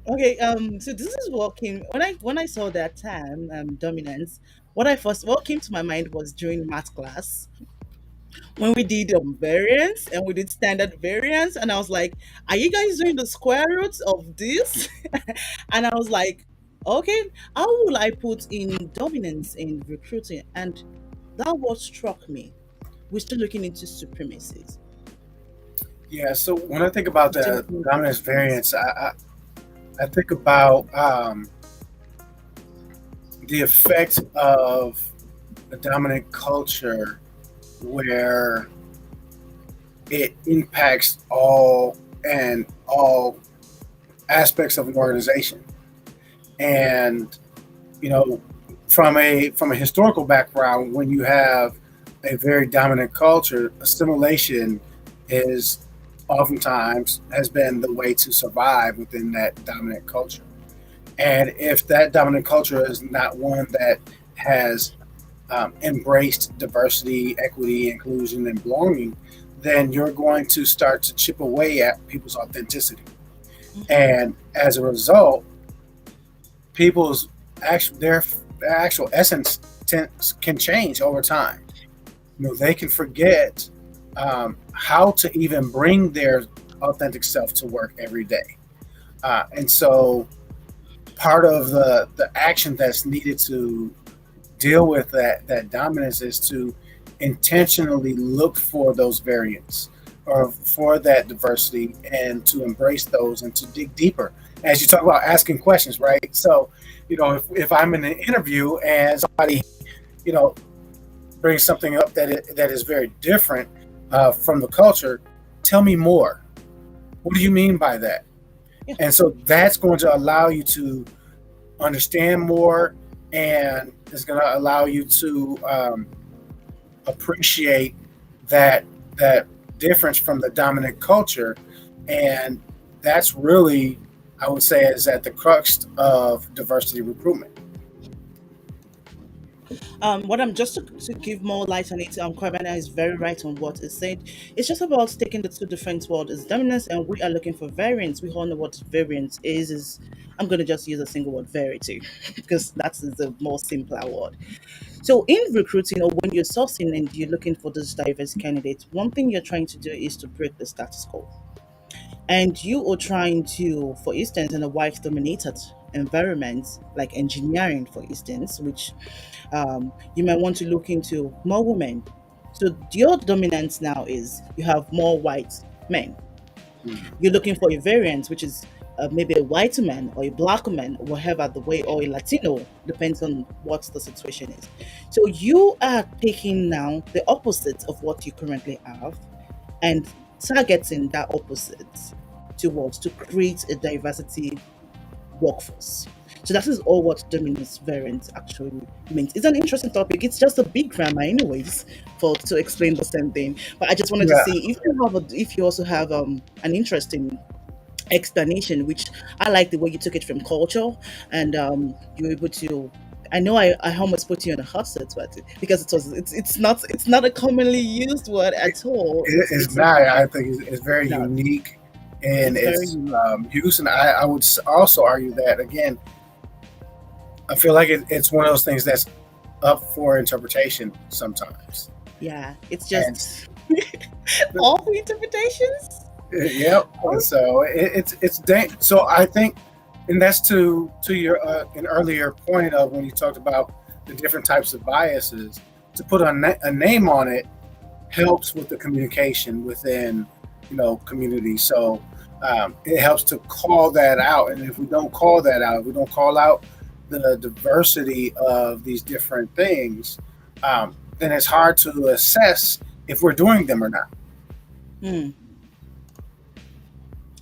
Okay, so this is what came when I saw that term, dominance. What came to my mind was during math class when we did variance and we did standard variance, and I was like, "Are you guys doing the square roots of this?" And I was like, "Okay, how will I put in dominance in recruiting?" And that what struck me. We're still looking into supremacies. Yeah. So when I think about We're still the looking into dominance variance, supremacies. I think about the effect of a dominant culture where it impacts all aspects of an organization. And you know, from a historical background, when you have a very dominant culture, assimilation is oftentimes has been the way to survive within that dominant culture. And if that dominant culture is not one that has embraced diversity, equity, inclusion, and belonging, then you're going to start to chip away at people's authenticity. Mhm. And as a result, people's their actual essence can change over time. They can forget how to even bring their authentic self to work every day. And so part of the action that's needed to deal with that dominance is to intentionally look for those variants or for that diversity and to embrace those and to dig deeper as you talk about asking questions, right? So if I'm in an interview and somebody you know brings something up that is very different from the culture, tell me more. What do you mean by that? Yeah. And so that's going to allow you to understand more, and it's going to allow you to appreciate that difference from the dominant culture. And that's really, I would say, is at the crux of diversity recruitment. What I'm just to give more light on it, Kwabena is very right on what is said. It's just about taking the two different words is dominance, and we are looking for variance. We all know what variance is. Is I'm going to just use a single word, verity, because that is a more simpler word. So in recruiting, or when you're sourcing and you're looking for those diverse candidates, one thing you're trying to do is to break the status quo. And you are trying to, for instance, in a white dominated environment like engineering, for instance, which you might want to look into more women. So your dominance now is you have more white men. Mhm. You're looking for a variant, which is maybe a white man or a black man, whatever the way, or a Latino, depends on what the situation is. So you are taking now the opposite of what you currently have and targeting that opposite towards to create a diversity workforce. So that is all what dominance variant actually means. It's an interesting topic. It's just a big grammar, anyways, for to explain the same thing. But I just wanted to Yeah. see if you also have an interesting explanation, which I like the way you took it from culture and you were able to I know I almost put you on the hot seat, but because it's not a commonly used word at all. It is It's not. I think it's very not. unique in It's very its unique. use, and I would also argue that again. I feel like it's one of those things that's up for interpretation sometimes. Yeah, it's And just awful interpretations. yep. And Oh, so so I think, and that's to your an earlier point of when you talked about the different types of biases. To put a name on it helps with the communication within community. So it helps to call that out. And if we don't call that out, if we don't call out the diversity of these different things, then it's hard to assess if we're doing them or not. mm,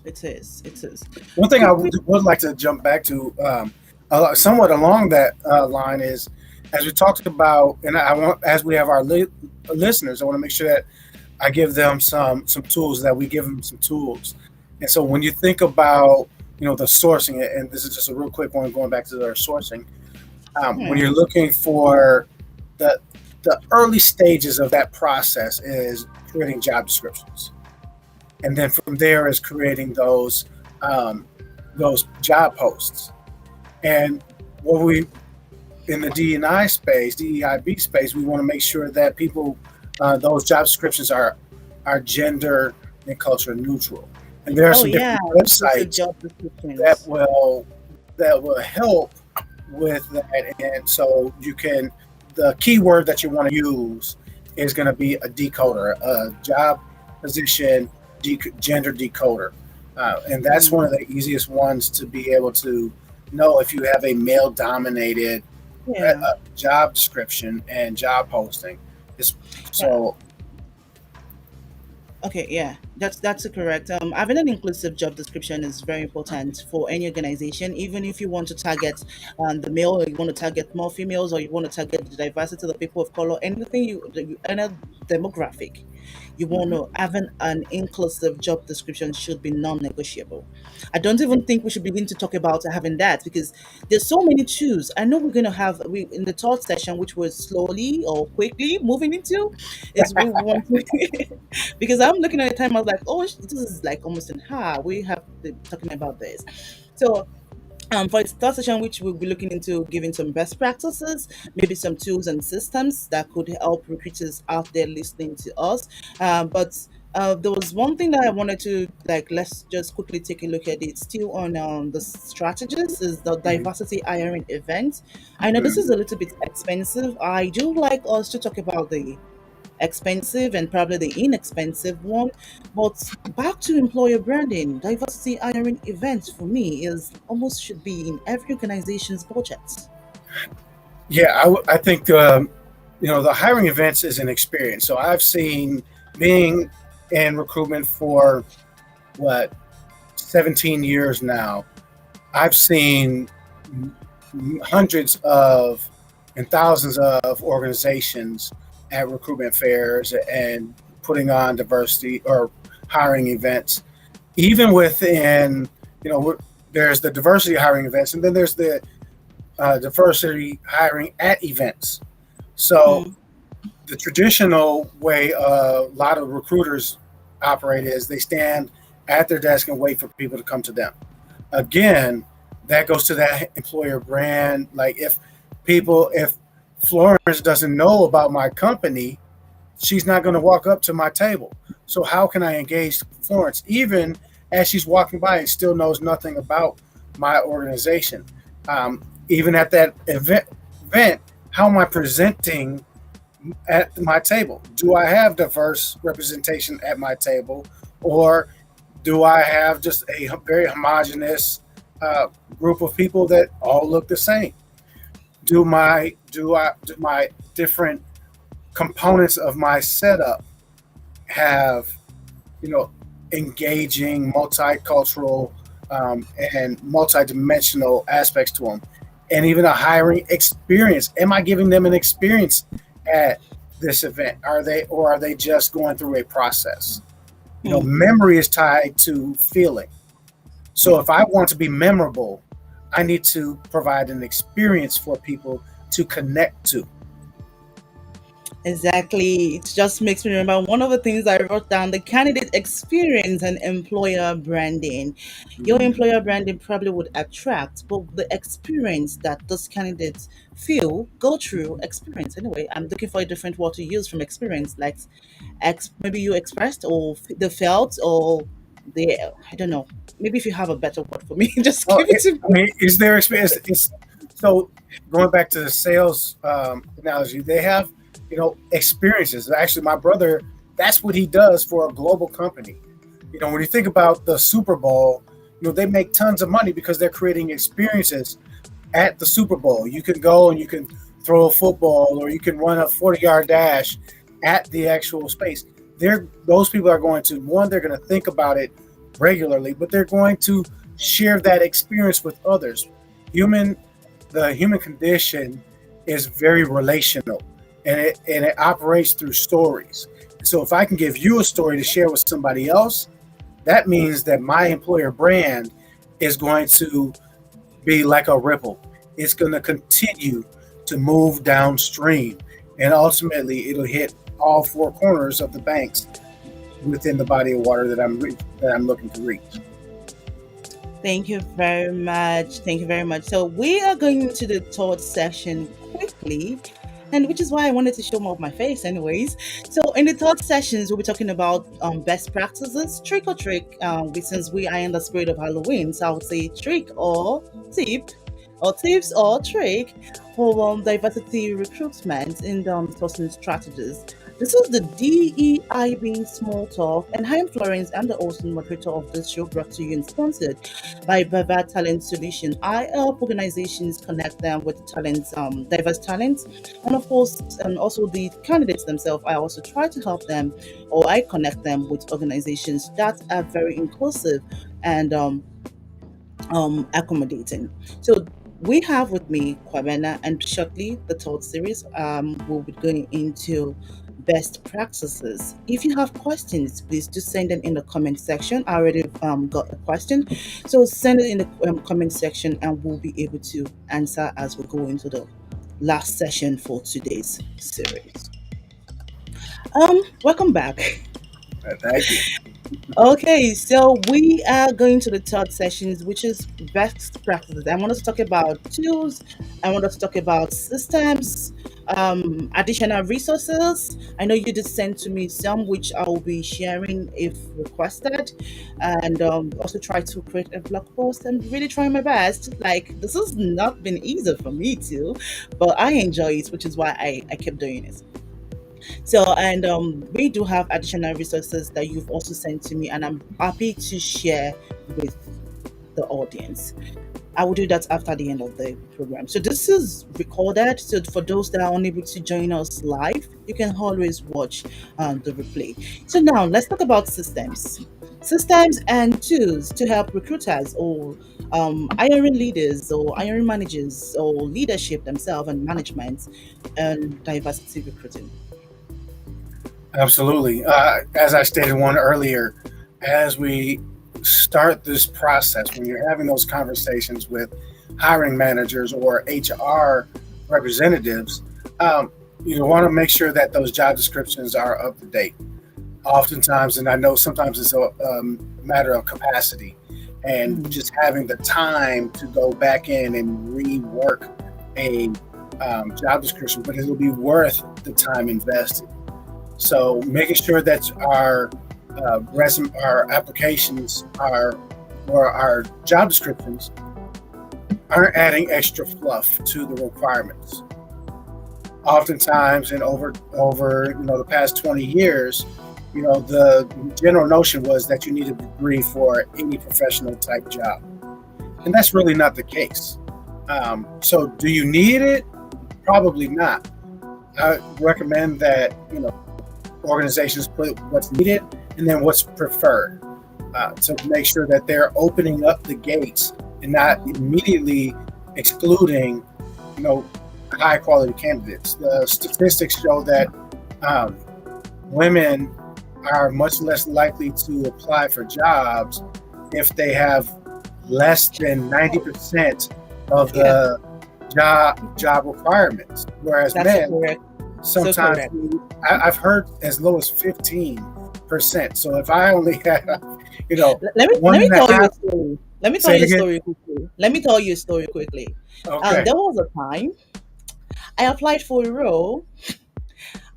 it is. It is. One thing I Quick. would like to jump back to, somewhat along that line, is as we talked about, and I want, as we have our listeners, I want to make sure that I give them some tools, that we give them some tools. And so when you think about the sourcing, and this is just a real quick one going back to their sourcing, when Hmm. you're looking for the the early stages of that process is creating job descriptions, and then from there is creating um, those job posts. And what we in the DEI space, DEIB space, we want to make sure that people those job descriptions are gender and culture neutral. And there are Oh some yeah, different inclusive websites job that descriptions. will help with that. And so you can the keyword that you want to use is going to be a decoder, a job position gender decoder, and that's one Mm, of the easiest ones to be able to know if you have a male dominated yeah. job description and job posting. It's, Yeah. so Okay, yeah, that's correct. Having an inclusive job description is very important for any organization, even if you want to target the male, or you want to target more females, or you want to target the diversity of the people of color, anything any demographic, you want mhm. to having an inclusive job description should be non-negotiable. I don't even think we should begin to talk about having that because there's so many tools. I know we're going to have we in the third session, which we're slowly or quickly moving into, is we want to because I'm looking at the time. I was like, oh, this is like almost an hour. We have been talking about this. So, for its third session, which we'll be looking into giving some best practices, maybe some tools and systems that could help recruiters out there listening to us. But there was one thing that I wanted to like. Let's just quickly take a look at it. Still on the strategies is the Mhm. diversity hiring event. I know this is Mhm. a little bit expensive. I do like us to talk about the expensive and probably the inexpensive one. But back to employer branding, diversity hiring events for me is almost should be in every organization's budget. Yeah, I think the hiring events is an experience. So I've seen, being in recruitment for what 17 years now, I've seen hundreds of and thousands of organizations at recruitment fairs and putting on diversity or hiring events. Even within, you know, there's the diversity hiring events, and then there's the diversity hiring at events. So Hmm. the traditional way a lot of recruiters operate is they stand at their desk and wait for people to come to them. Again, that goes to that employer brand. Like if Florence doesn't know about my company, she's not going to walk up to my table. So how can I engage Florence even as she's walking by and still knows nothing about my organization? Even at that event, how am I presenting at my table? Do I have diverse representation at my table, or do I have just a very homogenous uh, group of people that all look the same? Do my different components of my setup have you know engaging, multicultural, and multidimensional aspects to them, and even a hiring experience? Am I giving them an experience at this event? Are they just going through a process? Hmm. Memory is tied to feeling. So if I want to be memorable, I need to provide an experience for people to connect to. Exactly. It just makes me remember one of the things I wrote down, the candidate experience and employer branding. Your Mm. employer branding probably would attract, but the experience that those candidates feel, go through experience. Anyway, I'm looking for a different word to use from experience, like maybe you expressed or the felt or the, I don't know. Maybe if you have a better word for me, just Well, give it to I me. mean, is there experience? It's so going back to the sales analogy. They have, experiences. Actually, my brother, that's what he does for a global company. When you think about the Super Bowl, they make tons of money because they're creating experiences at the Super Bowl. You can go and you can throw a football or you can run a 40-yard dash at the actual space. Those people are going to, one, they're going to think about it regularly, but they're going to share that experience with others. The human condition is very relational, and it operates through stories. So if I can give you a story to share with somebody else, that means that my employer brand is going to be like a ripple. It's going to continue to move downstream, and ultimately it'll hit all four corners of the banks within the body of water that I'm looking to reach. Thank you very much. Thank you very much. So we are going into the third session quickly, and which is why I wanted to show more of my face, anyways. So in the third sessions, we'll be talking about best practices, trick or trick. Since we are in the spirit of Halloween, so I would say trick or tip, or tips or trick for diversity recruitment in sourcing strategies. This is the DEIB Small Talk, and hi, I'm Florence. I'm the host and moderator of this show, brought to you and sponsored by Bavarde Talent Solution. I help organizations connect them with talents, diverse talents, and of course, and also the candidates themselves. I also try to help them, or I connect them with organizations that are very inclusive and accommodating. So we have with me Kwabena, and shortly the third series we'll be going into best practices. If you have questions, please just send them in the comment section. I already got a question, so send it in the comment section, and we'll be able to answer as we go into the last session for today's series. Welcome back. Thank you. Okay, so we are going to the third sessions, which is best practices. I want us to talk about tools. I want us to talk about systems, additional resources. I know you just sent to me some, which I will be sharing if requested, and also try to create a blog post and really try my best. Like this has not been easy for me too, but I enjoy it, which is why I kept doing it. So, and we do have additional resources that you've also sent to me, and I'm happy to share with the audience. I will do that after the end of the program. So, this is recorded. So, for those that are unable to join us live, you can always watch the replay. So, now let's talk about systems. Systems and tools to help recruiters or hiring leaders or hiring managers or leadership themselves and management and diversity recruiting. Absolutely. As I stated one earlier, as we start this process, when you're having those conversations with hiring managers or HR representatives, you want to make sure that those job descriptions are up to date. Oftentimes, and I know sometimes it's a matter of capacity and just having the time to go back in and rework a job description, but it'll be worth the time invested. So making sure that our our applications, or our job descriptions aren't adding extra fluff to the requirements. Oftentimes, and over the past 20 years, the general notion was that you need a degree for any professional type job, and that's really not the case. So, do you need it? Probably not. I recommend that organizations put what's needed and then what's preferred, to make sure that they're opening up the gates and not immediately excluding high quality candidates. The statistics show that women are much less likely to apply for jobs if they have less than 90% of the job requirements. Whereas That's so men, correct. So sometimes correct. I've heard as low as 15%. So if I only have, you know, Let one me and a tell you a half, story. Let me tell say it you a again. story quickly. Let me tell you a story quickly. Okay. There was a time I applied for a role.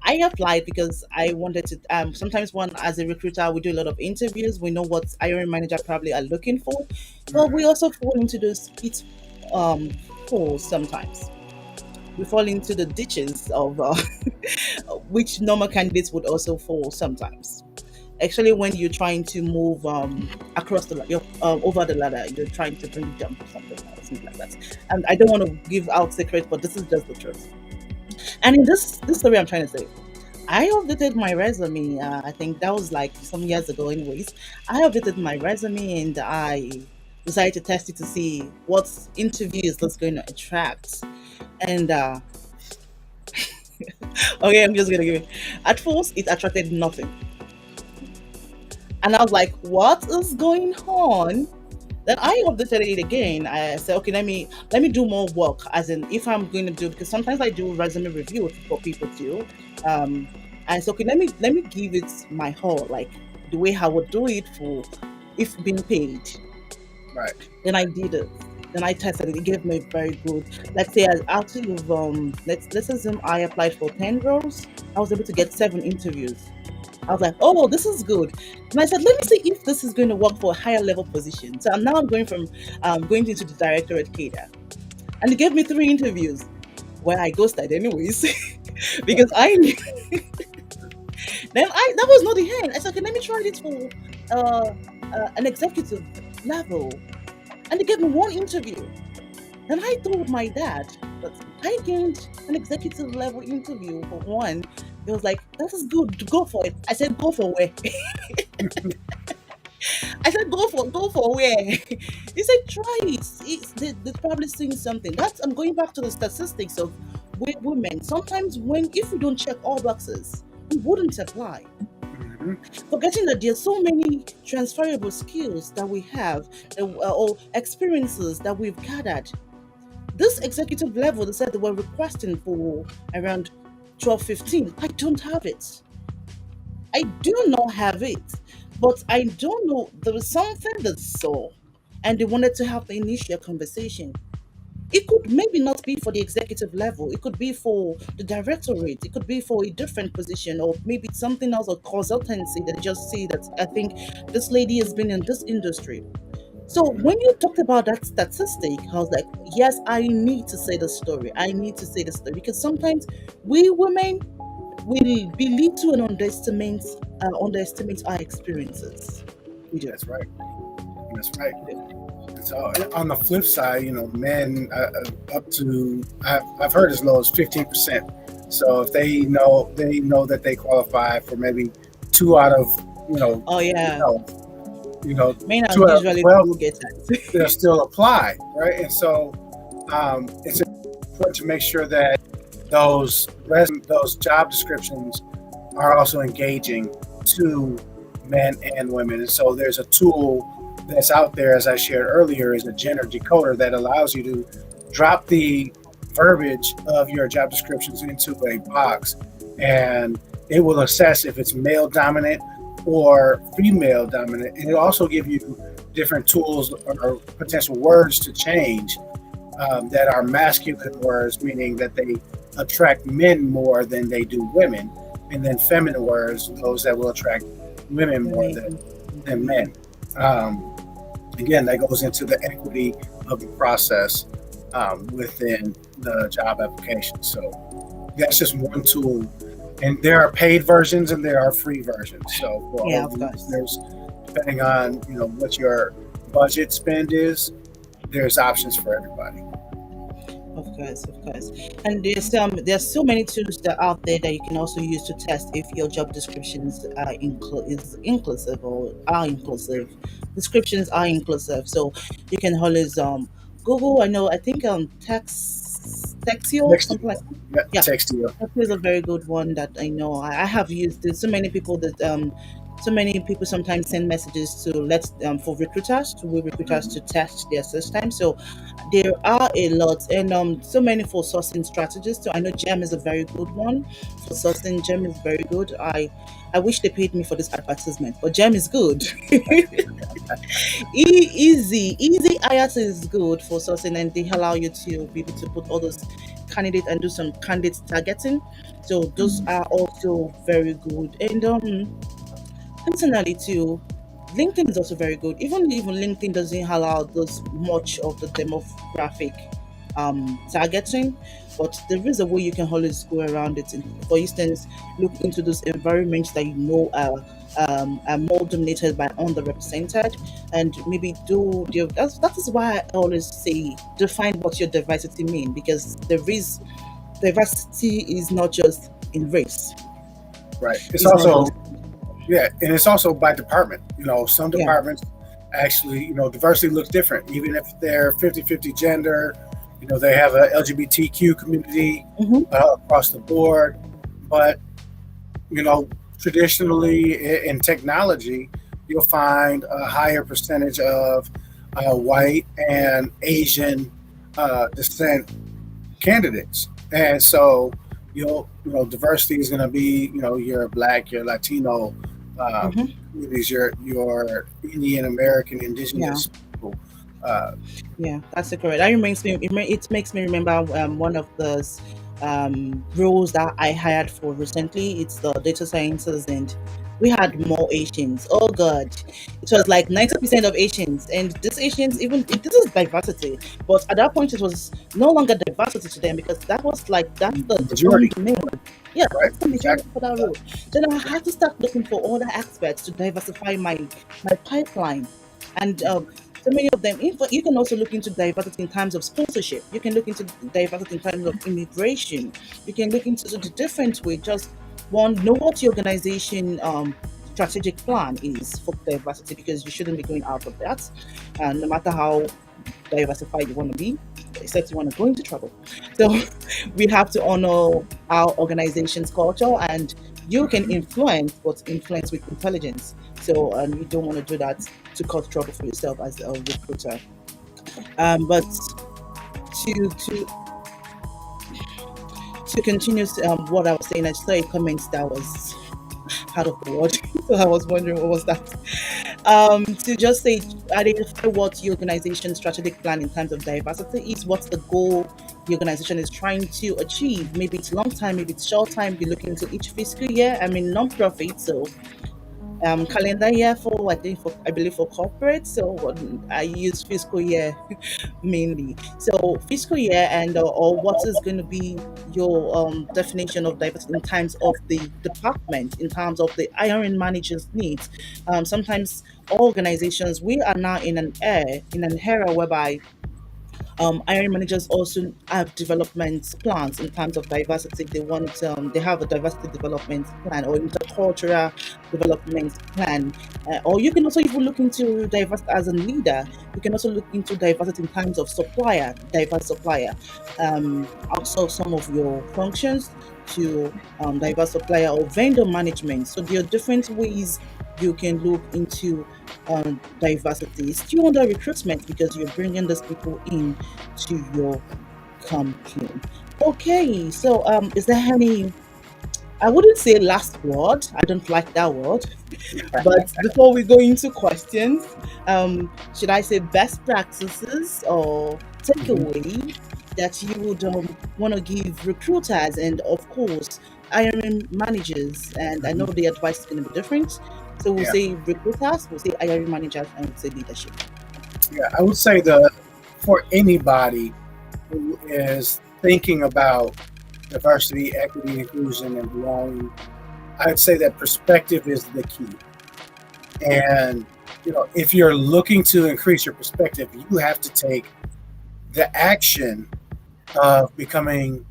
I applied because I wanted to. Sometimes, one as a recruiter, we do a lot of interviews. We know what hiring manager probably are looking for, but we also fall into those holes sometimes. We fall into the ditches of which normal candidates would also fall sometimes. Actually, when you're trying to move across the you're, over the ladder, you're trying to bring jump or something like that. And I don't want to give out secrets, but this is just the truth. And in this story, I'm trying to say, I updated my resume. I think that was like some years ago, anyways. I updated my resume and I decided to test it to see what interviews that's going to attract. And okay, I'm just gonna give it. At first, it attracted nothing, and I was like, "What is going on?" Then I updated it again. I said, "Okay, let me do more work." As in, if I'm going to do, because sometimes I do resume review for people too. Um, and so okay, let me give it my whole, like the way I would do it for if being paid. Right. Then I did it. Then I tested it. It gave me very good. Let's say out of let's assume I applied for 10 roles. I was able to get 7 interviews. I was like, oh, this is good. And I said, let me see if this is going to work for a higher level position. So now I'm going from going into the directorate cadre. And he gave me 3 interviews where I ghosted anyways. Because I knew then I that was not the end. I said, okay, let me try this for an executive level. And they gave me 1 interview. Then I told my dad that I gained an executive level interview for one. He was like, that is good, go for it. I said, go for where? I said, go for where? He said, try it. They're probably seeing something. I'm going back to the statistics of women. Sometimes if we don't check all boxes, we wouldn't apply. Hmm. Forgetting that there are so many transferable skills that we have, or experiences that we've gathered. This executive level, they said they were requesting for around 12, 15. I don't have it. I do not have it. But I don't know. There was something that saw, and they wanted to have the initial conversation. It could maybe not be for the executive level. It could be for the directorate. It could be for a different position, or maybe something else, or consultancy that just see that I think this lady has been in this industry. So when you talked about that statistic, I was like, yes, I need to say the story. I need to say the story because sometimes we women will belittle and underestimate our experiences. We do. That's right. That's right. We do. So on the flip side, men up to I've heard as low as 15%. So if they know that they qualify for maybe 2 out of you know Oh yeah, 12, you know men are 2 out of usually the 12, go getters. they'll still apply, right? And so it's important to make sure that those job descriptions are also engaging to men and women. And so there's a tool that's out there, as I shared earlier, is a gender decoder that allows you to drop the verbiage of your job descriptions into a box, and it will assess if it's male dominant or female dominant. And it'll also give you different tools or potential words to change that are masculine words, meaning that they attract men more than they do women, and then feminine words, those that will attract women more than men. Um, Again, that goes into the equity of the process within the job application. So that's just one tool, and there are paid versions and there are free versions. So for Yeah, all of of course. there's depending on what your budget spend is, there's options for everybody. Of course, of course. And there's so many tools that are out there that you can also use to test if your job descriptions is inclusive or are inclusive. Descriptions are inclusive. So you can always Google, I think Texio, Next to something like you, that. yeah, Yeah. text to you. Texio is a very good one that I know. I have used. There's so many people that So many people sometimes send messages to let for recruiters to we recruiters to test their system. So there are a lot, and so many for sourcing strategies. So I know Gem is a very good one for sourcing. Gem is very good. I wish they paid me for this advertisement, but Gem is good. Easy IAT is good for sourcing, and they allow you to be able to put all those candidates and do some candidate targeting. So those are also very good. And personally too, LinkedIn is also very good. Even LinkedIn doesn't allow those much of the demographic targeting, but there is a way you can always go around it. For instance, look into those environments that you know are more dominated by underrepresented, and maybe that is why I always say define what your diversity mean, because diversity is not just in race. Right. It's It's not also, just yeah, and it's also by department. Some yeah. departments actually, diversity looks different. Even if they're 50-50 gender, they have a LGBTQ community Hmm. across the board. But, you know, traditionally in technology, you'll find a higher percentage of white and Asian descent candidates. And so diversity is going to be, you're black, you're Latino, Hmm. communities, your Indian American, Yeah. indigenous people. Uh, Yeah, that's the correct. That reminds me. It makes me remember one of those roles that I hired for recently. It's the data sciences, and we had more Asians. Oh God, it yeah, was like 90% of Asians, and these Asians, this is diversity, but at that point it was no longer diversity to them, because that's the majority, domain. Yeah, right? that's the majority Exactly. for that role. Then I had to start looking for other experts to diversify my pipeline, and so many of them. You can also look into diversity in terms of sponsorship. You can look into diversity in terms of immigration. You can look into the different way. Just one, know what your organization strategic plan is for diversity, because you shouldn't be going out of that. And no matter how diversified you want to be, except you want to go into trouble. So we have to honor our organization's culture, and you can influence, but influence with intelligence. So you don't want to do that to cause trouble for yourself as a recruiter. But to continue what I was saying, I saw a comment that was out of the word. So I was wondering what was that. To just say, identify what your organization's strategic plan in terms of diversity is. What's the goal the organization is trying to achieve? Maybe it's long time, maybe it's short time. Be looking into each fiscal year. I mean, non-profit, so calendar year for I believe for corporate. So I use fiscal year mainly. So fiscal year, and or what is going to be your definition of diversity in terms of the department, in terms of the hiring managers' needs. Sometimes organizations, we are now in an era whereby hiring managers also have development plans in terms of diversity. They have a diversity development plan or intercultural development plan. Or you can also even look into diversity as a leader. You can also look into diversity in terms of supplier, diverse supplier. Also, some of your functions to diverse supplier or vendor management. So there are different ways you can look into diversity. Still under recruitment, because you're bringing those people in to your company. Okay, so is there any? I wouldn't say last word. I don't like that word. But before we go into questions, should I say best practices or Mhm. takeaway that you would want to give recruiters and, of course, hiring managers? And I know Mhm. the advice is going to be different. So we'll Yeah, say recruiters, we'll say hiring managers, and we'll say leadership. yeah. I would say the for anybody who is thinking about diversity, equity, inclusion, and belonging, I'd say that perspective is the key. And if you're looking to increase your perspective, you have to take the action of becoming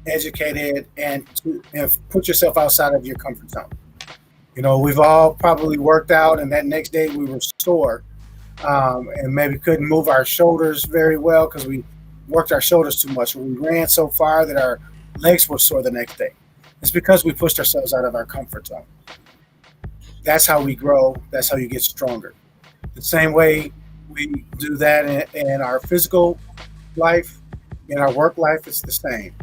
educated and put yourself outside of your comfort zone. We've all probably worked out, and that next day we were sore, and maybe couldn't move our shoulders very well because we worked our shoulders too much, or we ran so far that our legs were sore the next day. It's because we pushed ourselves out of our comfort zone. That's how we grow. That's how you get stronger. The same way we do that in our physical life, in our work life, it's the same.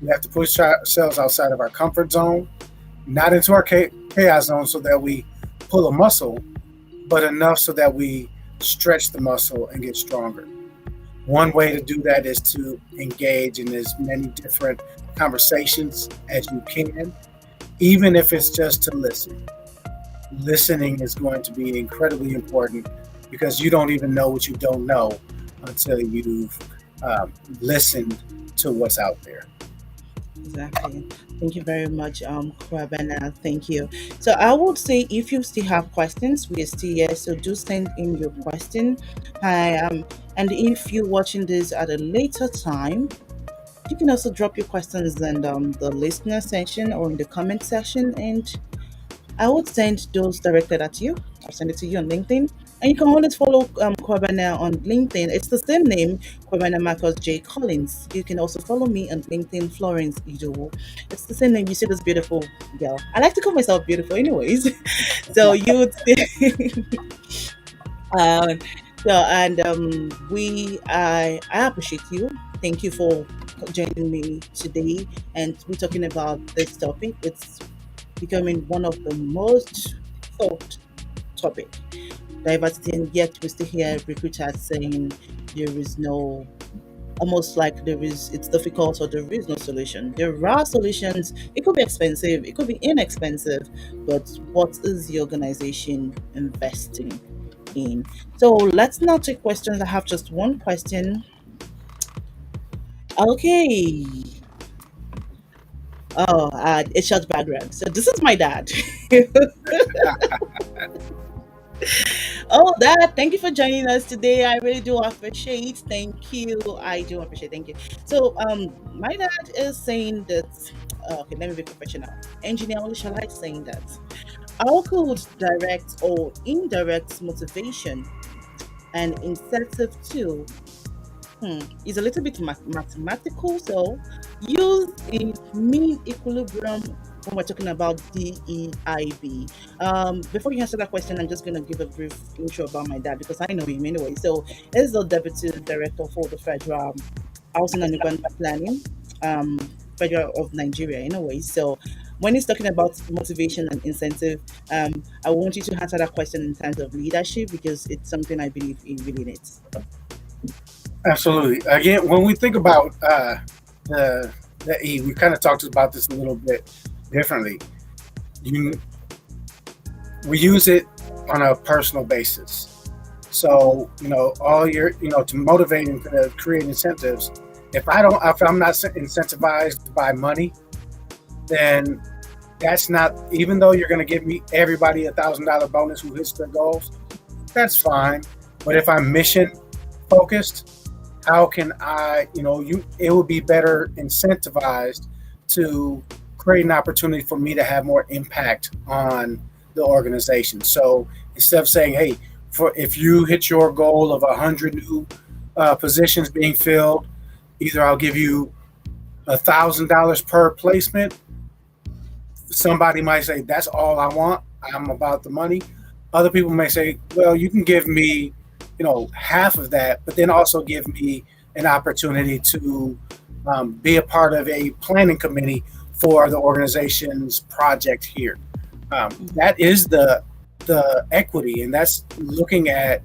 We have to push ourselves outside of our comfort zone, not into our chaos zone so that we pull a muscle, but enough so that we stretch the muscle and get stronger. One way to do that is to engage in as many different conversations as you can, even if it's just to listen. Listening is going to be incredibly important because you don't even know what you don't know until you've listened to what's out there. Exactly. Thank you very much, Kwabena. Thank you. So I would say if you still have questions, we're still here. So do send in your question. Hi, and if you're watching this at a later time, you can also drop your questions in the listener section or in the comment section, and I would send those directed at you. I'll send it to you on LinkedIn. And you can always follow Kwabena on LinkedIn. It's the same name, Kwabena Marcus J. Collins. You can also follow me on LinkedIn, Florence Idowu. It's the same name. You see this beautiful girl. I like to call myself beautiful, anyways. So you would see. um, so, and I appreciate you. Thank you for joining me today. And we're talking about this topic. It's becoming one of the most thought topic. Diversity, and yet we still hear recruiters saying there is no, almost like there is, it's difficult or there is no solution. There are solutions. It could be expensive, it could be inexpensive, but what is the organization investing in? So let's now take questions. I have just one question. Okay. Oh, a short background. So this is my dad. Oh, Dad, thank you for joining us today. I really do appreciate. Thank you. I do appreciate. Thank you. So, my dad is saying that. Okay, let me be professional. Engineer only shall I saying that. How could direct or indirect motivation and incentive too is a little bit mathematical. So use in mean equilibrium when we're talking about DEIB. Before you answer that question, I'm just going to give a brief intro about my dad because I know him anyway. So he's the deputy director for the Federal Housing and Urban Planning, um, Federal of Nigeria anyway. So when he's talking about motivation and incentive, I want you to answer that question in terms of leadership because it's something I believe he really needs. Absolutely. Again, when we think about the the E, we kind of talked about this a little bit differently. You We use it on a personal basis. So all your to motivate and to create incentives. If I'm not incentivized by money, then that's not. Even though you're going to give me everybody $1,000 bonus who hits their goals, that's fine. But if I'm mission focused, how can it would be better incentivized to create an opportunity for me to have more impact on the organization. So instead of saying, hey, if you hit your goal of 100 new positions being filled, either I'll give you $1,000 per placement. Somebody might say, that's all I want. I'm about the money. Other people may say, well, you can give me half of that, but then also give me an opportunity to be a part of a planning committee for the organization's project here. That is the equity, and that's looking at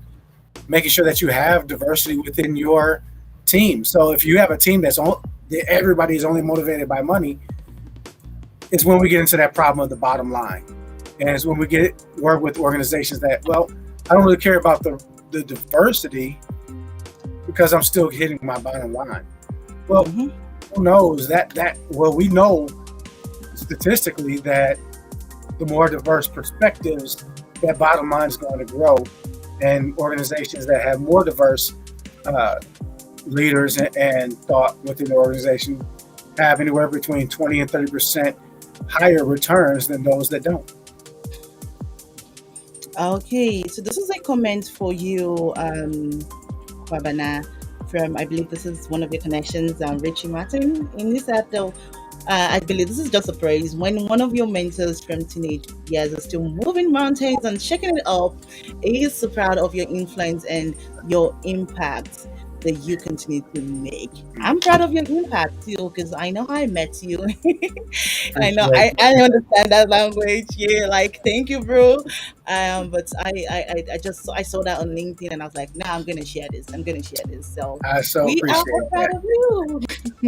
making sure that you have diversity within your team. So if you have a team that everybody is only motivated by money, it's when we get into that problem of the bottom line, and it's when we work with organizations that, well, I don't really care about the diversity because I'm still hitting my bottom line. Well, who knows that well, we know statistically that the more diverse perspectives, that bottom line is going to grow, and organizations that have more diverse leaders and thought within the organization have anywhere between 20 and 30% higher returns than those that don't. Okay, so this is a comment for you, Kwabena, from, I believe this is one of your connections, Richie Martin. And he said, though, I believe this is just a phrase. When one of your mentors from teenage years is still moving mountains and shaking it up, he is so proud of your influence and your impact that you continue to make. I'm proud of your impact too, because I know how I met you. I know Appreciate I that. understand that language. Yeah, like thank you, bro. But I just I saw that on LinkedIn and I was like, nah, I'm gonna share this. I'm gonna share this. So I so we are all appreciate proud that. of you.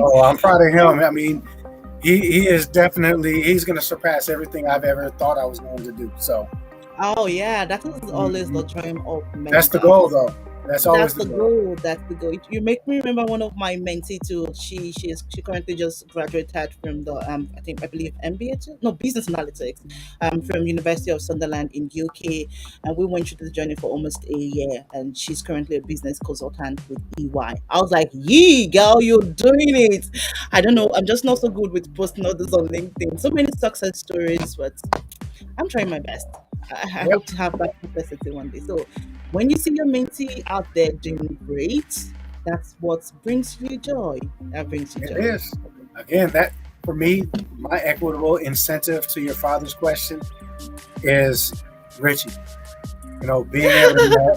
Oh, I'm proud of him. I mean, he is definitely he's going to surpass everything I've ever thought I was going to do. So Oh yeah, that is always the mhm. dream of That's the goal, mentors. though. That's always That's the the goal. goal. That's the goal. You make me remember one of my mentee too. She currently just graduated from the I believe MBA too. No, business analytics from University of Sunderland in UK, and we went through this journey for almost a year. And she's currently a business consultant with EY. I was like, "Yee, girl, you're doing it." I don't know. I'm just not so good with posting all this on LinkedIn. So many success stories, but I'm trying my best. I Yep, hope to have that capacity one day. So when you see your mentee out there doing great, that's what brings you joy. That brings you it joy. is. Again, that for me, my equitable incentive to your father's question is Richie. You know, being able to know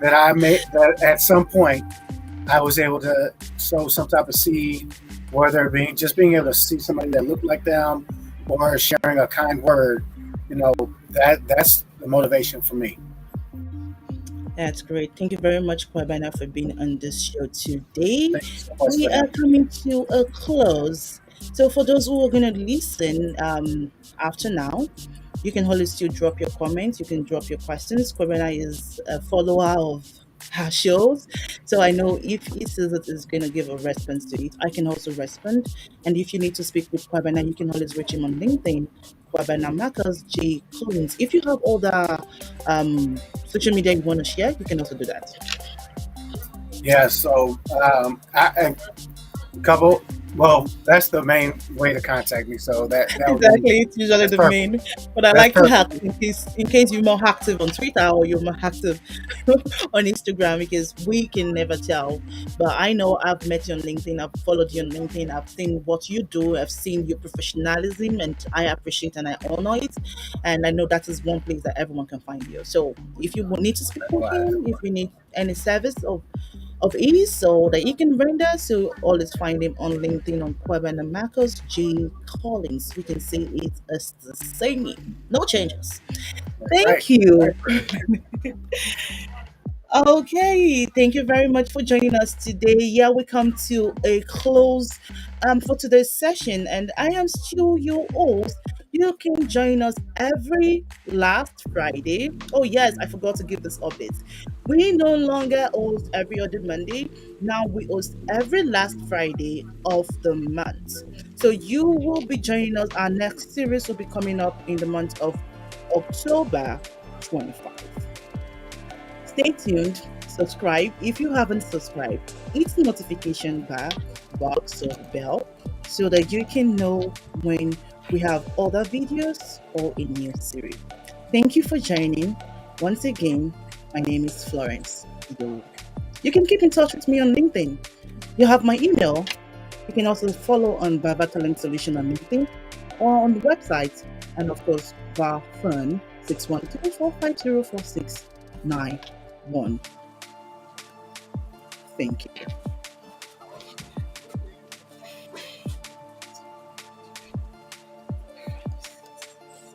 that I made that at some point I was able to sow some type of seed, whether it being just being able to see somebody that looked like them or sharing a kind word. You know, that's the motivation for me. That's great. Thank you very much, Kwabena, for being on this show today. Thank you so much We for are having me. coming to a close. So for those who are going to listen after now, you can always still drop your comments. You can drop your questions. Kwabena is a follower of her shows. So I know if he says it is going to give a response to it, I can also respond. And if you need to speak with Kwabena, you can always reach him on LinkedIn, Kwabena Marcus J. Collins. If you have all the social media you want to share, you can also do that. Yeah, so I couple. Well, that's the main way to contact me. So that would be Exactly, it's usually that's the perfect. main. But I That's like to perfect. have in case you're more active on Twitter or you're more active on Instagram because we can never tell. But I know I've met you on LinkedIn, I've followed you on LinkedIn, I've seen what you do, I've seen your professionalism, and I appreciate and I honor it. And I know that is one place that everyone can find you. So if you need to speak with Likewise. him, if you need any service of ease so that you can render. So always find him on LinkedIn on Queben and Marcus J. Collins. We can say it as the same. No changes. That's right. Thank That's you. right, bro. Okay, thank you very much for joining us today. Yeah, we come to a close for today's session, and I am still your host. You can join us every last Friday. Oh, yes, I forgot to give this update. We no longer host every other Monday. Now we host every last Friday of the month. So you will be joining us. Our next series will be coming up in the month of October 25. Stay tuned, subscribe if you haven't subscribed. Hit the notification box or bell so that you can know when we have other videos or a new series. Thank you for joining. Once again, my name is Florence. You can keep in touch with me on LinkedIn. You have my email. You can also follow on Baba Talent Solution on LinkedIn or on the website, and of course, Barfern 612 450 4691. Thank you.